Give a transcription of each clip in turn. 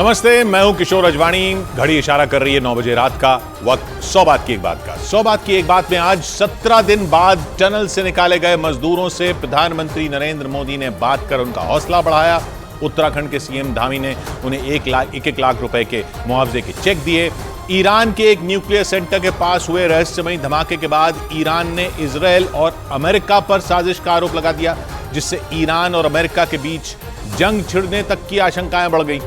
नमस्ते, मैं हूं किशोर अजवाणी। घड़ी इशारा कर रही है 9 बजे रात का वक्त। 100 बात की एक बात का 100 बात की एक बात में आज 17 दिन बाद टनल से निकाले गए मजदूरों से प्रधानमंत्री नरेंद्र मोदी ने बात कर उनका हौसला बढ़ाया। उत्तराखंड के सीएम धामी ने उन्हें 1 लाख रुपए के मुआवजे के चेक दिए। ईरान के एक न्यूक्लियर सेंटर के पास हुए रहस्यमयी धमाके के बाद ईरान ने इजरायल और अमेरिका पर साजिश का आरोप लगा दिया, जिससे ईरान और अमेरिका के बीच जंग छिड़ने तक की आशंकाएं बढ़ गई।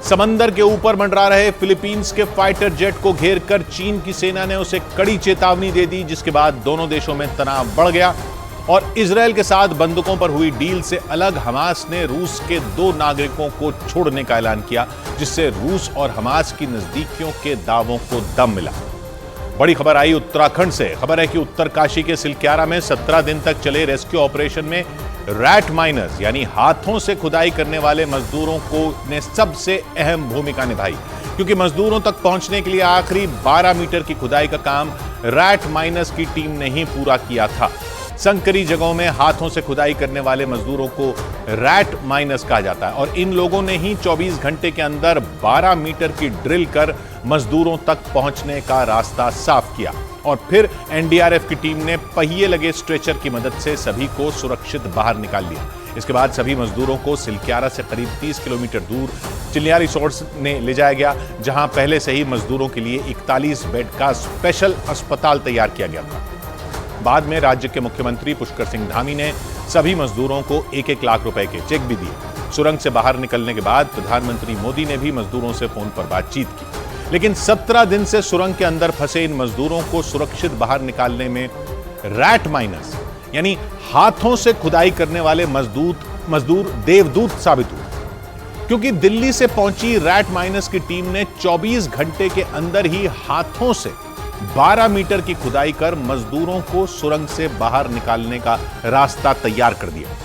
समंदर के ऊपर मंडरा रहे फिलीपींस के फाइटर जेट को घेरकर चीन की सेना ने उसे कड़ी चेतावनी दे दी, जिसके बाद दोनों देशों में तनाव बढ़ गया और इजरायल के साथ बंदूकों पर हुई डील से अलग हमास ने रूस के 2 नागरिकों को छोड़ने का ऐलान किया, जिससे रूस और हमास की नजदीकियों के दावों को दम मिला। बड़ी खबर आई उत्तराखंड से। खबर है कि उत्तरकाशी के सिलक्यारा में 17 दिन तक चले रेस्क्यू ऑपरेशन में रैट माइनर्स यानी हाथों से खुदाई करने वाले मजदूरों को ने सबसे अहम भूमिका निभाई, क्योंकि मजदूरों तक पहुंचने के लिए आखिरी 12 मीटर की खुदाई का काम रैट माइनर्स की टीम ने ही पूरा किया था। संकरी जगहों में हाथों से खुदाई करने वाले मजदूरों को रैट माइनर्स कहा जाता है और इन लोगों ने ही 24 घंटे के अंदर 12 मीटर की ड्रिल कर मजदूरों तक पहुंचने का रास्ता साफ किया और फिर एनडीआरएफ की टीम ने पहिए लगे स्ट्रेचर की मदद से सभी को सुरक्षित बाहर निकाल लिया। इसके बाद सभी मजदूरों को सिलक्यारा से करीब 30 किलोमीटर दूर चिलिया रिसोर्ट्स में ले जाया गया, जहां पहले से ही मजदूरों के लिए 41 बेड का स्पेशल अस्पताल तैयार किया गया था। बाद में राज्य के मुख्यमंत्री पुष्कर सिंह धामी ने सभी मजदूरों को 1 लाख रुपए के चेक भी दिए। सुरंग से बाहर निकलने के बाद प्रधानमंत्री मोदी ने भी मजदूरों से फोन पर बातचीत की, लेकिन 17 दिन से सुरंग के अंदर फंसे इन मजदूरों को सुरक्षित बाहर निकालने में रैट माइनर्स यानी हाथों से खुदाई करने वाले मजदूर देवदूत साबित हुए, क्योंकि दिल्ली से पहुंची रैट माइनर्स की टीम ने 24 घंटे के अंदर ही हाथों से 12 मीटर की खुदाई कर मजदूरों को सुरंग से बाहर निकालने का रास्ता तैयार कर दिया।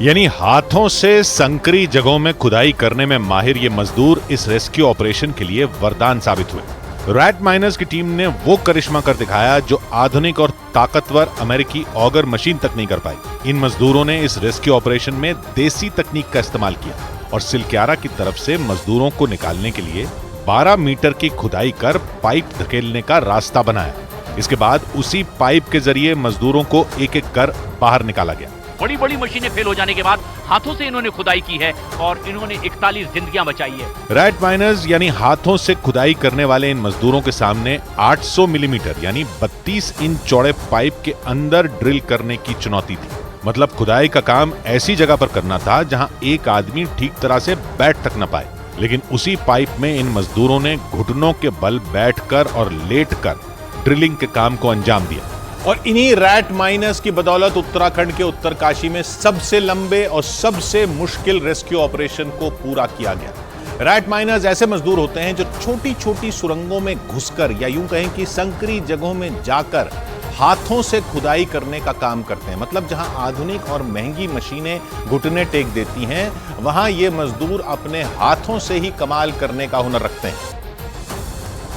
यानी हाथों से संकरी जगहों में खुदाई करने में माहिर ये मजदूर इस रेस्क्यू ऑपरेशन के लिए वरदान साबित हुए। रैट माइनर्स की टीम ने वो करिश्मा कर दिखाया जो आधुनिक और ताकतवर अमेरिकी ऑगर मशीन तक नहीं कर पाई। इन मजदूरों ने इस रेस्क्यू ऑपरेशन में देसी तकनीक का इस्तेमाल किया और सिलक्यारा की तरफ से मजदूरों को निकालने के लिए 12 मीटर की खुदाई कर पाइप धकेलने का रास्ता बनाया। इसके बाद उसी पाइप के जरिए मजदूरों को एक एक कर बाहर निकाला गया। बड़ी बड़ी मशीनें फेल हो जाने के बाद हाथों से इन्होंने खुदाई की है और इन्होंने 41 जिंदगियां बचाई है। रैट माइनर्स यानी हाथों से खुदाई करने वाले इन मजदूरों के सामने 800 मिलीमीटर यानी 32 इंच चौड़े पाइप के अंदर ड्रिल करने की चुनौती थी। मतलब खुदाई का काम ऐसी जगह पर करना था जहां एक आदमी ठीक तरह से बैठ तक न पाए, लेकिन उसी पाइप में इन मजदूरों ने घुटनों के बल बैठकर और लेटकर ड्रिलिंग के काम को अंजाम दिया। और इन्हीं रैट माइनर्स की बदौलत उत्तराखंड के उत्तरकाशी में सबसे लंबे और सबसे मुश्किल रेस्क्यू ऑपरेशन को पूरा किया गया। रैट माइनर्स ऐसे मजदूर होते हैं जो छोटी छोटी सुरंगों में घुसकर या यूं कहें कि संकरी जगहों में जाकर हाथों से खुदाई करने का काम करते हैं। मतलब जहां आधुनिक और महंगी मशीनें घुटने टेक देती हैं, वहां ये मजदूर अपने हाथों से ही कमाल करने का हुनर रखते हैं।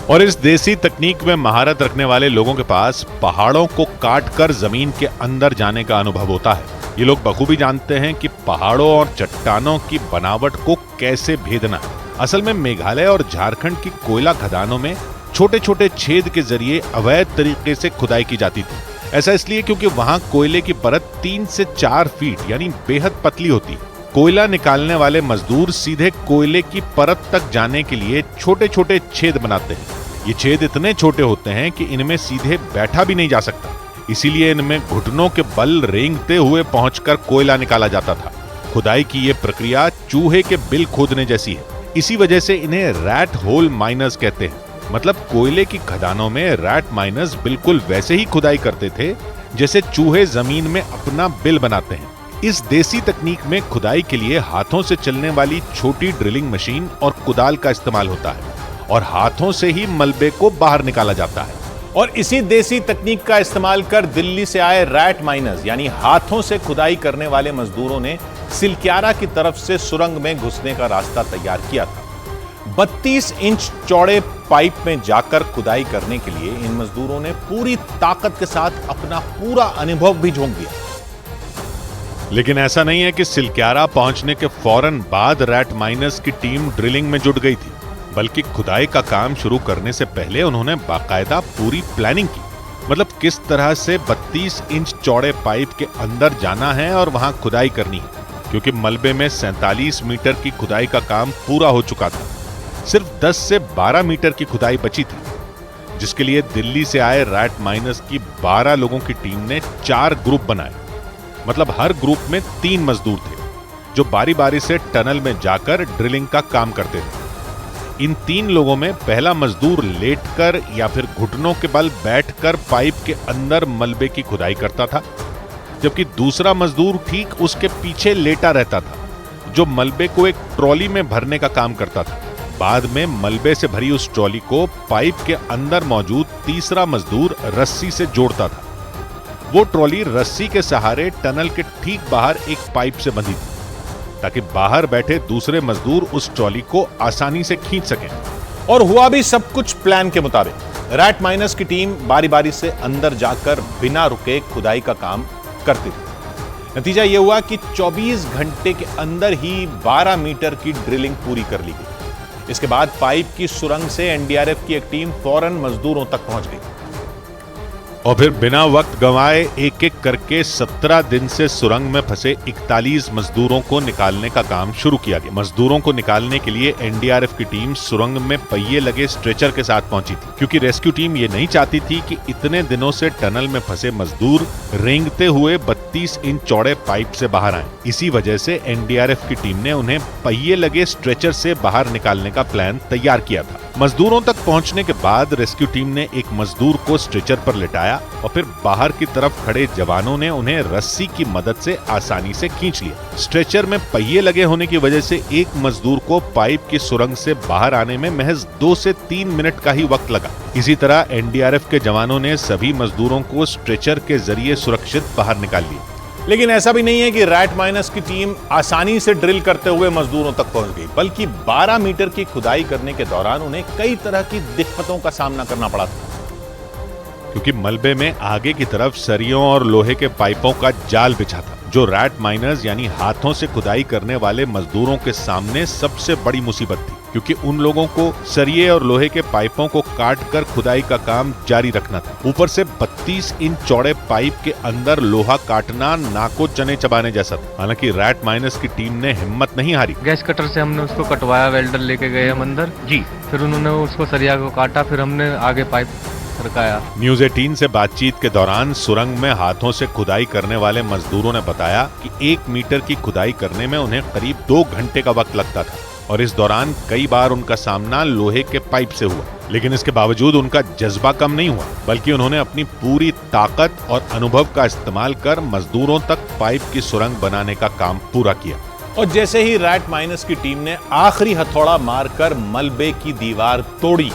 और इस देसी तकनीक में महारत रखने वाले लोगों के पास पहाड़ों को काटकर जमीन के अंदर जाने का अनुभव होता है। ये लोग बखूबी जानते हैं कि पहाड़ों और चट्टानों की बनावट को कैसे भेदना है। असल में मेघालय और झारखंड की कोयला खदानों में छोटे छोटे छेद के जरिए अवैध तरीके से खुदाई की जाती थी। ऐसा इसलिए क्योंकि वहां कोयले की परत 3 से 4 फीट यानी बेहद पतली होती है। कोयला निकालने वाले मजदूर सीधे कोयले की परत तक जाने के लिए छोटे छोटे छेद बनाते हैं। ये छेद इतने छोटे होते हैं कि इनमें सीधे बैठा भी नहीं जा सकता, इसीलिए इनमें घुटनों के बल रेंगते हुए पहुंचकर कोयला निकाला जाता था। खुदाई की ये प्रक्रिया चूहे के बिल खोदने जैसी है। इसी वजह से इन्हें रैट होल माइनर्स कहते हैं। मतलब कोयले की खदानों में रैट माइनर्स बिल्कुल वैसे ही खुदाई करते थे जैसे चूहे जमीन में अपना बिल बनाते हैं। इस देसी तकनीक में खुदाई के लिए हाथों से चलने वाली छोटी ड्रिलिंग मशीन और कुदाल का इस्तेमाल होता है और हाथों से ही मलबे को बाहर निकाला जाता है। और इसी देसी तकनीक का इस्तेमाल कर दिल्ली से आए रैट माइनर्स यानी हाथों से खुदाई करने वाले मजदूरों ने सिलक्यारा की तरफ से सुरंग में घुसने का रास्ता तैयार किया था। 32 इंच चौड़े पाइप में जाकर खुदाई करने के लिए इन मजदूरों ने पूरी ताकत के साथ अपना पूरा अनुभव भी झोंक दिया। लेकिन ऐसा नहीं है कि सिलक्यारा पहुंचने के फौरन बाद रैट माइनर्स की टीम ड्रिलिंग में जुट गई थी, बल्कि खुदाई का काम शुरू करने से पहले उन्होंने बाकायदा पूरी प्लानिंग की। मतलब किस तरह से 32 इंच चौड़े पाइप के अंदर जाना है और वहां खुदाई करनी है, क्योंकि मलबे में 47 मीटर की खुदाई का काम पूरा हो चुका था। सिर्फ 10 से 12 मीटर की खुदाई बची थी, जिसके लिए दिल्ली से आए रैट माइनर्स की 12 लोगों की टीम ने 4 ग्रुप बनाए। मतलब हर ग्रुप में 3 मजदूर थे, जो बारी बारी से टनल में जाकर ड्रिलिंग का काम करते थे। इन 3 लोगों में पहला मजदूर लेटकर या फिर घुटनों के बल बैठकर पाइप के अंदर मलबे की खुदाई करता था, जबकि दूसरा मजदूर ठीक उसके पीछे लेटा रहता था, जो मलबे को एक ट्रॉली में भरने का काम करता था। बाद में मलबे से भरी उस ट्रॉली को पाइप के अंदर मौजूद तीसरा मजदूर रस्सी से जोड़ता था। वो ट्रॉली रस्सी के सहारे टनल के ठीक बाहर एक पाइप से बंधी थी, ताकि बाहर बैठे दूसरे मजदूर उस ट्रॉली को आसानी से खींच सकें। और हुआ भी सब कुछ प्लान के मुताबिक। रैट माइनर्स की टीम बारी बारी से अंदर जाकर बिना रुके खुदाई का काम करती थी। नतीजा यह हुआ कि 24 घंटे के अंदर ही 12 मीटर की ड्रिलिंग पूरी कर ली गई। इसके बाद पाइप की सुरंग से एनडीआरएफ की एक टीम फौरन मजदूरों तक पहुंच गई और फिर बिना वक्त गंवाए एक एक करके 17 दिन से सुरंग में फंसे 41 मजदूरों को निकालने का काम शुरू किया गया। मजदूरों को निकालने के लिए एनडीआरएफ की टीम सुरंग में पहिए लगे स्ट्रेचर के साथ पहुंची थी, क्योंकि रेस्क्यू टीम ये नहीं चाहती थी कि इतने दिनों से टनल में फंसे मजदूर रेंगते हुए 32 इंच चौड़े पाइप से बाहर आए। इसी वजह से एनडीआरएफ की टीम ने उन्हें पहिए लगे स्ट्रेचर से बाहर निकालने का प्लान तैयार किया था। मजदूरों तक पहुंचने के बाद रेस्क्यू टीम ने एक मजदूर को स्ट्रेचर पर लिटाया और फिर बाहर की तरफ खड़े जवानों ने उन्हें रस्सी की मदद से आसानी से खींच लिया। स्ट्रेचर में पहिए लगे होने की वजह से एक मजदूर को पाइप की सुरंग से बाहर आने में महज 2 से 3 मिनट का ही वक्त लगा। इसी तरह एनडीआरएफ के जवानों ने सभी मजदूरों को स्ट्रेचर के जरिए सुरक्षित बाहर निकाल लिया। लेकिन ऐसा भी नहीं है कि रैट माइनर्स की टीम आसानी से ड्रिल करते हुए मजदूरों तक पहुंच गई, बल्कि 12 मीटर की खुदाई करने के दौरान उन्हें कई तरह की दिक्कतों का सामना करना पड़ा था, क्योंकि मलबे में आगे की तरफ सरियों और लोहे के पाइपों का जाल बिछा था, जो रैट माइनर्स यानी हाथों से खुदाई करने वाले मजदूरों के सामने सबसे बड़ी मुसीबत थी, क्योंकि उन लोगों को सरिये और लोहे के पाइपों को काटकर खुदाई का काम जारी रखना था। ऊपर से 32 इंच चौड़े पाइप के अंदर लोहा काटना नाको चने चबाने जैसा था। हालांकि रैट माइनर्स की टीम ने हिम्मत नहीं हारी। गैस कटर से हमने उसको कटवाया, वेल्डर लेके गए हम अंदर जी, फिर उन्होंने उसको सरिया को काटा, फिर हमने आगे पाइप रखाया। न्यूज 18 से बातचीत के दौरान सुरंग में हाथों से खुदाई करने वाले मजदूरों ने बताया कि 1 मीटर की खुदाई करने में उन्हें करीब 2 घंटे का वक्त लगता था और इस दौरान कई बार उनका सामना लोहे के पाइप से हुआ। लेकिन इसके बावजूद उनका जज्बा कम नहीं हुआ, बल्कि उन्होंने अपनी पूरी ताकत और अनुभव का इस्तेमाल कर मजदूरों तक पाइप की सुरंग बनाने का काम पूरा किया। और जैसे ही रैट माइनर्स की टीम ने आखिरी हथौड़ा मारकर मलबे की दीवार तोड़ी,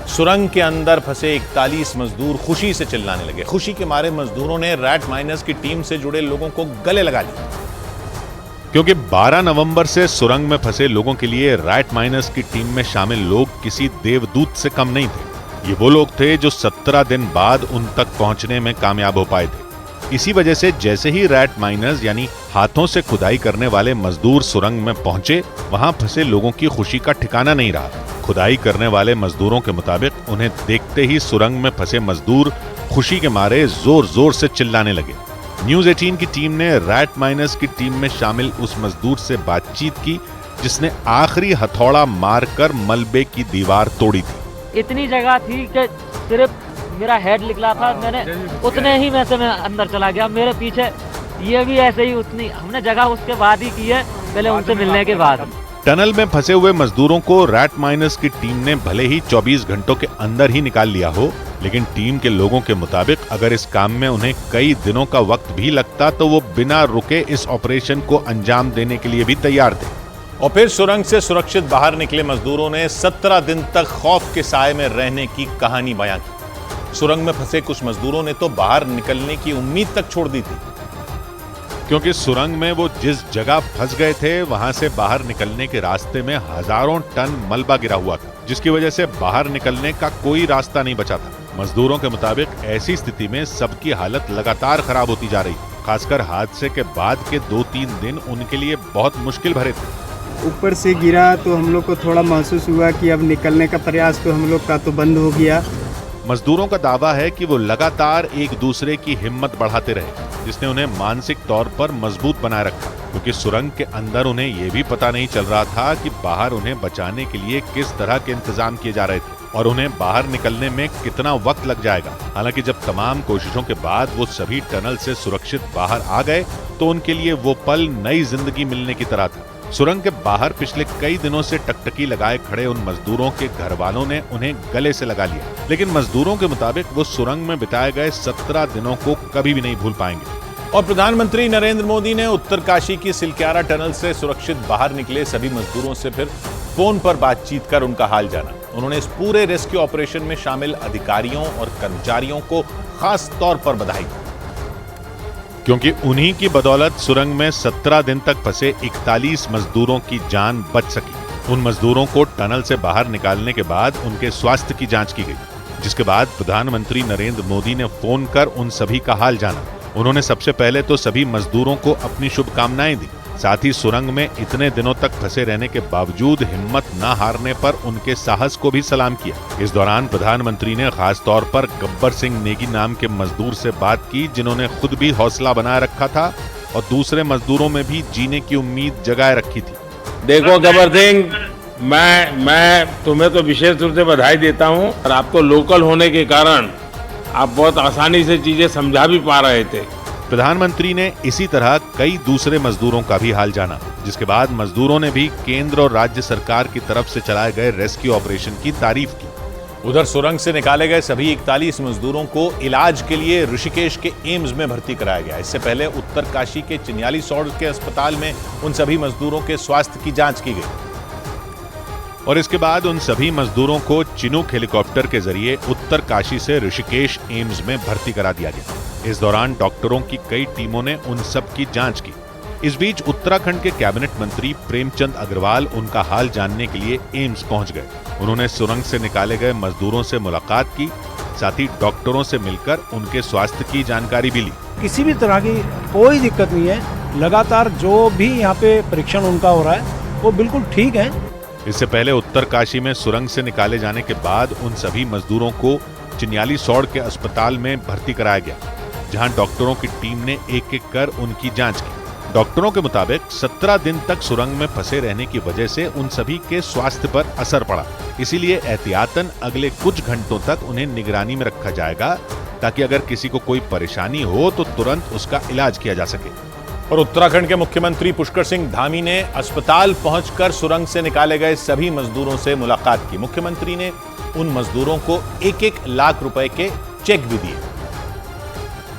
सुरंग के अंदर फंसे 41 मजदूर खुशी से चिल्लाने लगे। खुशी के मारे मजदूरों ने रैट माइनर्स की टीम से जुड़े लोगों को गले लगा लिया, क्योंकि 12 नवंबर से सुरंग में फंसे लोगों के लिए रैट माइनर्स की टीम में शामिल लोग किसी देवदूत से कम नहीं थे। ये वो लोग थे जो 17 दिन बाद उन तक पहुंचने में कामयाब हो पाए थे। इसी वजह से जैसे ही रैट माइनर्स यानी हाथों से खुदाई करने वाले मजदूर सुरंग में पहुंचे, वहां फंसे लोगों की खुशी का ठिकाना नहीं रहा। खुदाई करने वाले मजदूरों के मुताबिक उन्हें देखते ही सुरंग में फंसे मजदूर खुशी के मारे जोर जोर से चिल्लाने लगे। न्यूज 18 की टीम ने रैट माइनर्स की टीम में शामिल उस मजदूर से बातचीत की जिसने आखिरी हथौड़ा मारकर मलबे की दीवार तोड़ी थी। इतनी जगह थी कि सिर्फ मेरा हेड निकला था, मैंने उतने ही में से मैं अंदर चला गया। मेरे पीछे ये भी ऐसे ही उतनी हमने जगह उसके बाद ही की है, पहले उनसे मिलने के बाद। टनल में फंसे हुए मजदूरों को रैट माइनर्स की टीम ने भले ही 24 घंटों के अंदर ही निकाल लिया हो, लेकिन टीम के लोगों के मुताबिक अगर इस काम में उन्हें कई दिनों का वक्त भी लगता तो वो बिना रुके इस ऑपरेशन को अंजाम देने के लिए भी तैयार थे। और फिर सुरंग से सुरक्षित बाहर निकले मजदूरों ने 17 दिन तक खौफ के साए में रहने की कहानी बयां की। सुरंग में फंसे कुछ मजदूरों ने तो बाहर निकलने की उम्मीद तक छोड़ दी थी, क्योंकि सुरंग में वो जिस जगह फंस गए थे वहां से बाहर निकलने के रास्ते में हजारों टन मलबा गिरा हुआ था, जिसकी वजह से बाहर निकलने का कोई रास्ता नहीं बचा था। मजदूरों के मुताबिक ऐसी स्थिति में सबकी हालत लगातार खराब होती जा रही थी। खासकर हादसे के बाद के 2-3 दिन उनके लिए बहुत मुश्किल भरे थे। ऊपर से गिरा तो हम लोग को थोड़ा महसूस हुआ कि अब निकलने का प्रयास तो हम लोग का तो बंद हो गया। मजदूरों का दावा है कि वो लगातार एक दूसरे की हिम्मत बढ़ाते रहे, जिसने उन्हें मानसिक तौर पर मजबूत बनाए रखा, क्योंकि सुरंग के अंदर उन्हें यह भी पता नहीं चल रहा था कि बाहर उन्हें बचाने के लिए किस तरह के इंतजाम किए जा रहे थे और उन्हें बाहर निकलने में कितना वक्त लग जाएगा। हालांकि जब तमाम कोशिशों के बाद वो सभी टनल से सुरक्षित बाहर आ गए तो उनके लिए वो पल नई जिंदगी मिलने की तरह था। सुरंग के बाहर पिछले कई दिनों से टकटकी लगाए खड़े उन मजदूरों के घर वालों ने उन्हें गले से लगा लिया, लेकिन मजदूरों के मुताबिक वो सुरंग में बिताए गए 17 दिनों को कभी भी नहीं भूल पाएंगे। और प्रधानमंत्री नरेंद्र मोदी ने उत्तरकाशी की सिलक्यारा टनल से सुरक्षित बाहर निकले सभी मजदूरों से फिर फोन पर बातचीत कर उनका हाल जाना। उन्होंने इस पूरे रेस्क्यू ऑपरेशन में शामिल अधिकारियों और कर्मचारियों को खास तौर पर बधाई दी, क्योंकि उन्हीं की बदौलत सुरंग में 17 दिन तक फंसे 41 मजदूरों की जान बच सकी। उन मजदूरों को टनल से बाहर निकालने के बाद उनके स्वास्थ्य की जांच की गई, जिसके बाद प्रधानमंत्री नरेंद्र मोदी ने फोन कर उन सभी का हाल जाना। उन्होंने सबसे पहले तो सभी मजदूरों को अपनी शुभकामनाएं दी, साथ ही सुरंग में इतने दिनों तक फंसे रहने के बावजूद हिम्मत न हारने पर उनके साहस को भी सलाम किया। इस दौरान प्रधानमंत्री ने खास तौर पर गब्बर सिंह नेगी नाम के मजदूर से बात की, जिन्होंने खुद भी हौसला बनाए रखा था और दूसरे मजदूरों में भी जीने की उम्मीद जगाए रखी थी। देखो गब्बर सिंह, मैं तुम्हें तो विशेष रूप से बधाई देता हूं और आपको लोकल होने के कारण आप बहुत आसानी से चीजें समझा भी पा रहे थे। प्रधानमंत्री ने इसी तरह कई दूसरे मजदूरों का भी हाल जाना, जिसके बाद मजदूरों ने भी केंद्र और राज्य सरकार की तरफ से चलाए गए रेस्क्यू ऑपरेशन की तारीफ की। उधर सुरंग से निकाले गए सभी 41 मजदूरों को इलाज के लिए ऋषिकेश के एम्स में भर्ती कराया गया। इससे पहले उत्तरकाशी के चिन्यालीसौड़ के अस्पताल में उन सभी मजदूरों के स्वास्थ्य की जांच की गई और इसके बाद उन सभी मजदूरों को चिनूक हेलीकॉप्टर के जरिए उत्तरकाशी से ऋषिकेश एम्स में भर्ती करा दिया गया। इस दौरान डॉक्टरों की कई टीमों ने उन सब की जांच की। इस बीच उत्तराखंड के कैबिनेट मंत्री प्रेमचंद अग्रवाल उनका हाल जानने के लिए एम्स पहुंच गए। उन्होंने सुरंग से निकाले गए मजदूरों से मुलाकात की, साथ ही डॉक्टरों से मिलकर उनके स्वास्थ्य की जानकारी भी ली। किसी भी तरह की कोई दिक्कत नहीं है, लगातार जो भी यहाँ पे परीक्षण उनका हो रहा है वो बिल्कुल ठीक है। इससे पहले उत्तरकाशी में सुरंग से निकाले जाने के बाद उन सभी मजदूरों को चिन्यालीसौड़ के अस्पताल में भर्ती कराया गया, जहां डॉक्टरों की टीम ने एक-एक कर उनकी जांच की। डॉक्टरों के मुताबिक 17 दिन तक सुरंग में फंसे रहने की वजह से उन सभी के स्वास्थ्य पर असर पड़ा, इसीलिए एहतियातन अगले कुछ घंटों तक उन्हें निगरानी में रखा जाएगा, ताकि अगर किसी को कोई परेशानी हो तो तुरंत उसका इलाज किया जा सके। और उत्तराखंड के मुख्यमंत्री पुष्कर सिंह धामी ने अस्पताल पहुंचकर सुरंग से निकाले गए सभी मजदूरों से मुलाकात की। मुख्यमंत्री ने उन मजदूरों को 1-1 लाख रुपए के चेक भी दिए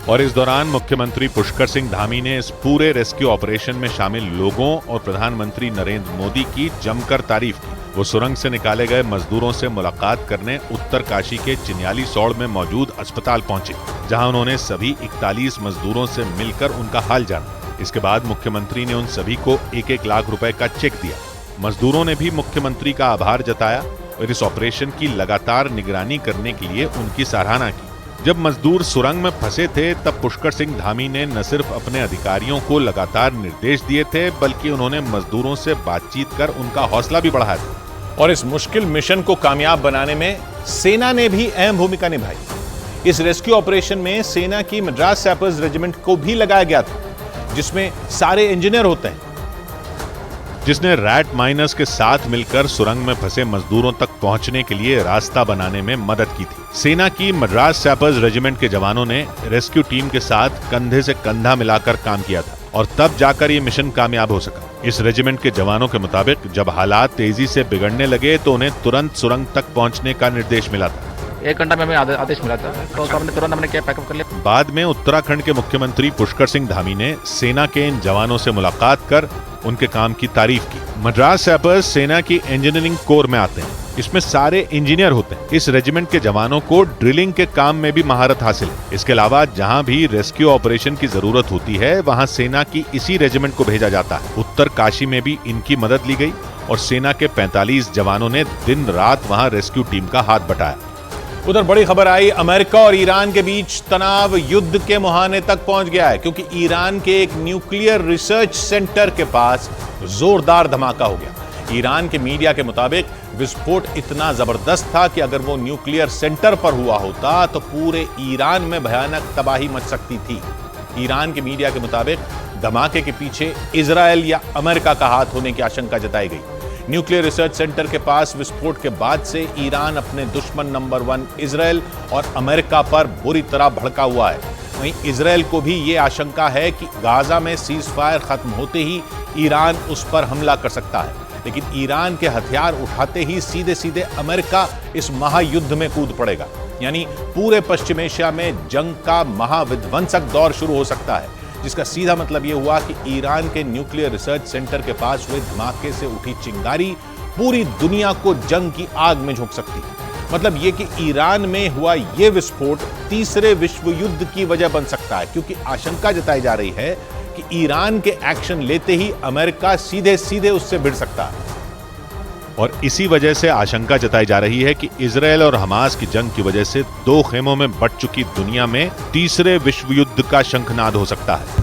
और इस दौरान मुख्यमंत्री पुष्कर सिंह धामी ने इस पूरे रेस्क्यू ऑपरेशन में शामिल लोगों और प्रधानमंत्री नरेंद्र मोदी की जमकर तारीफ की। वो सुरंग से निकाले गए मजदूरों से मुलाकात करने उत्तरकाशी के चिन्यालीसौड़ में मौजूद अस्पताल पहुंचे, जहां उन्होंने सभी 41 मजदूरों से मिलकर उनका हाल जाना। इसके बाद मुख्यमंत्री ने उन सभी को 1-1 लाख रुपए का चेक दिया। मजदूरों ने भी मुख्यमंत्री का आभार जताया और इस ऑपरेशन की लगातार निगरानी करने के लिए उनकी सराहना की। जब मजदूर सुरंग में फंसे थे तब पुष्कर सिंह धामी ने न सिर्फ अपने अधिकारियों को लगातार निर्देश दिए थे, बल्कि उन्होंने मजदूरों से बातचीत कर उनका हौसला भी बढ़ाया था। और इस मुश्किल मिशन को कामयाब बनाने में सेना ने भी अहम भूमिका निभाई। इस रेस्क्यू ऑपरेशन में सेना की मद्रास सैपर्स रेजिमेंट को भी लगाया गया था, जिसमें सारे इंजीनियर होते हैं, जिसने रैट माइनर्स के साथ मिलकर सुरंग में फंसे मजदूरों तक पहुंचने के लिए रास्ता बनाने में मदद की थी। सेना की मद्रास सैपर्स रेजिमेंट के जवानों ने रेस्क्यू टीम के साथ कंधे से कंधा मिलाकर काम किया था और तब जाकर ये मिशन कामयाब हो सका। इस रेजिमेंट के जवानों के मुताबिक जब हालात तेजी से बिगड़ने लगे तो उन्हें तुरंत सुरंग तक पहुंचने का निर्देश मिला था। 1 घंटा में हमें आदेश मिला था, तो तुरंत हमने कैब पैकअप कर लिया। बाद में उत्तराखंड के मुख्यमंत्री पुष्कर सिंह धामी ने सेना के इन जवानों से मुलाकात कर उनके काम की तारीफ की। मद्रास सैपर्स सेना की इंजीनियरिंग कोर में आते हैं, इसमें सारे इंजीनियर होते हैं। इस रेजिमेंट के जवानों को ड्रिलिंग के काम में भी महारत हासिल है। इसके अलावा जहां भी रेस्क्यू ऑपरेशन की जरूरत होती है वहां सेना की इसी रेजिमेंट को भेजा जाता है। उत्तरकाशी में भी इनकी मदद ली गई और सेना के 45 जवानों ने दिन रात वहां रेस्क्यू टीम का हाथ बटाया। उधर बड़ी खबर आई, अमेरिका और ईरान के बीच तनाव युद्ध के मुहाने तक पहुंच गया है, क्योंकि ईरान के एक न्यूक्लियर रिसर्च सेंटर के पास जोरदार धमाका हो गया। ईरान के मीडिया के मुताबिक विस्फोट इतना जबरदस्त था कि अगर वो न्यूक्लियर सेंटर पर हुआ होता तो पूरे ईरान में भयानक तबाही मच सकती थी। ईरान के मीडिया के मुताबिक धमाके के पीछे इजराइल या अमेरिका का हाथ होने की आशंका जताई गई। न्यूक्लियर रिसर्च सेंटर के पास विस्फोट के बाद से ईरान अपने दुश्मन नंबर 1 इजराइल और अमेरिका पर बुरी तरह भड़का हुआ है। वहीं इजराइल को भी ये आशंका है कि गाजा में सीज फायर खत्म होते ही ईरान उस पर हमला कर सकता है, लेकिन ईरान के हथियार उठाते ही सीधे सीधे अमेरिका इस महायुद्ध में कूद पड़ेगा। यानी पूरे पश्चिम एशिया में जंग का महाविध्वंसक दौर शुरू हो सकता है, जिसका सीधा मतलब यह हुआ कि ईरान के न्यूक्लियर रिसर्च सेंटर के पास हुए धमाके से उठी चिंगारी पूरी दुनिया को जंग की आग में झोंक सकती है। मतलब यह कि ईरान में हुआ यह विस्फोट तीसरे विश्व युद्ध की वजह बन सकता है, क्योंकि आशंका जताई जा रही है कि ईरान के एक्शन लेते ही अमेरिका सीधे सीधे उससे भिड़ सकता है। और इसी वजह से आशंका जताई जा रही है कि इजराइल और हमास की जंग की वजह से दो खेमों में बंट चुकी दुनिया में तीसरे विश्व युद्ध का शंखनाद हो सकता है,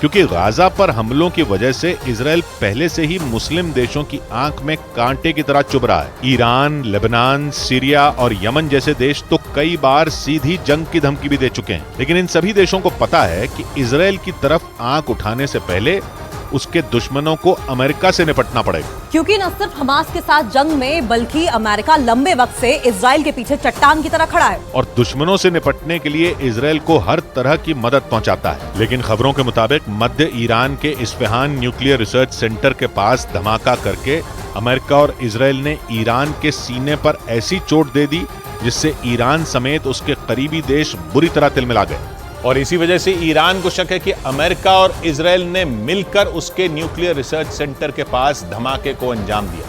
क्योंकि गाजा पर हमलों की वजह से इजराइल पहले से ही मुस्लिम देशों की आंख में कांटे की तरह चुभ रहा है। ईरान, लेबनान, सीरिया और यमन जैसे देश तो कई बार सीधी जंग की धमकी भी दे चुके हैं, लेकिन इन सभी देशों को पता है कि इजराइल की तरफ आंख उठाने से पहले उसके दुश्मनों को अमेरिका से निपटना पड़ेगा। क्योंकि न सिर्फ हमास के साथ जंग में बल्कि अमेरिका लंबे वक्त से इजराइल के पीछे चट्टान की तरह खड़ा है और दुश्मनों से निपटने के लिए इजराइल को हर तरह की मदद पहुंचाता है। लेकिन खबरों के मुताबिक मध्य ईरान के इस्फहान न्यूक्लियर रिसर्च सेंटर के पास धमाका करके अमेरिका और इजराइल ने ईरान के सीने पर ऐसी चोट दे दी जिससे ईरान समेत उसके करीबी देश बुरी तरह तिलमिला गए। और इसी वजह से ईरान को शक है कि अमेरिका और इजराइल ने मिलकर उसके न्यूक्लियर रिसर्च सेंटर के पास धमाके को अंजाम दिया।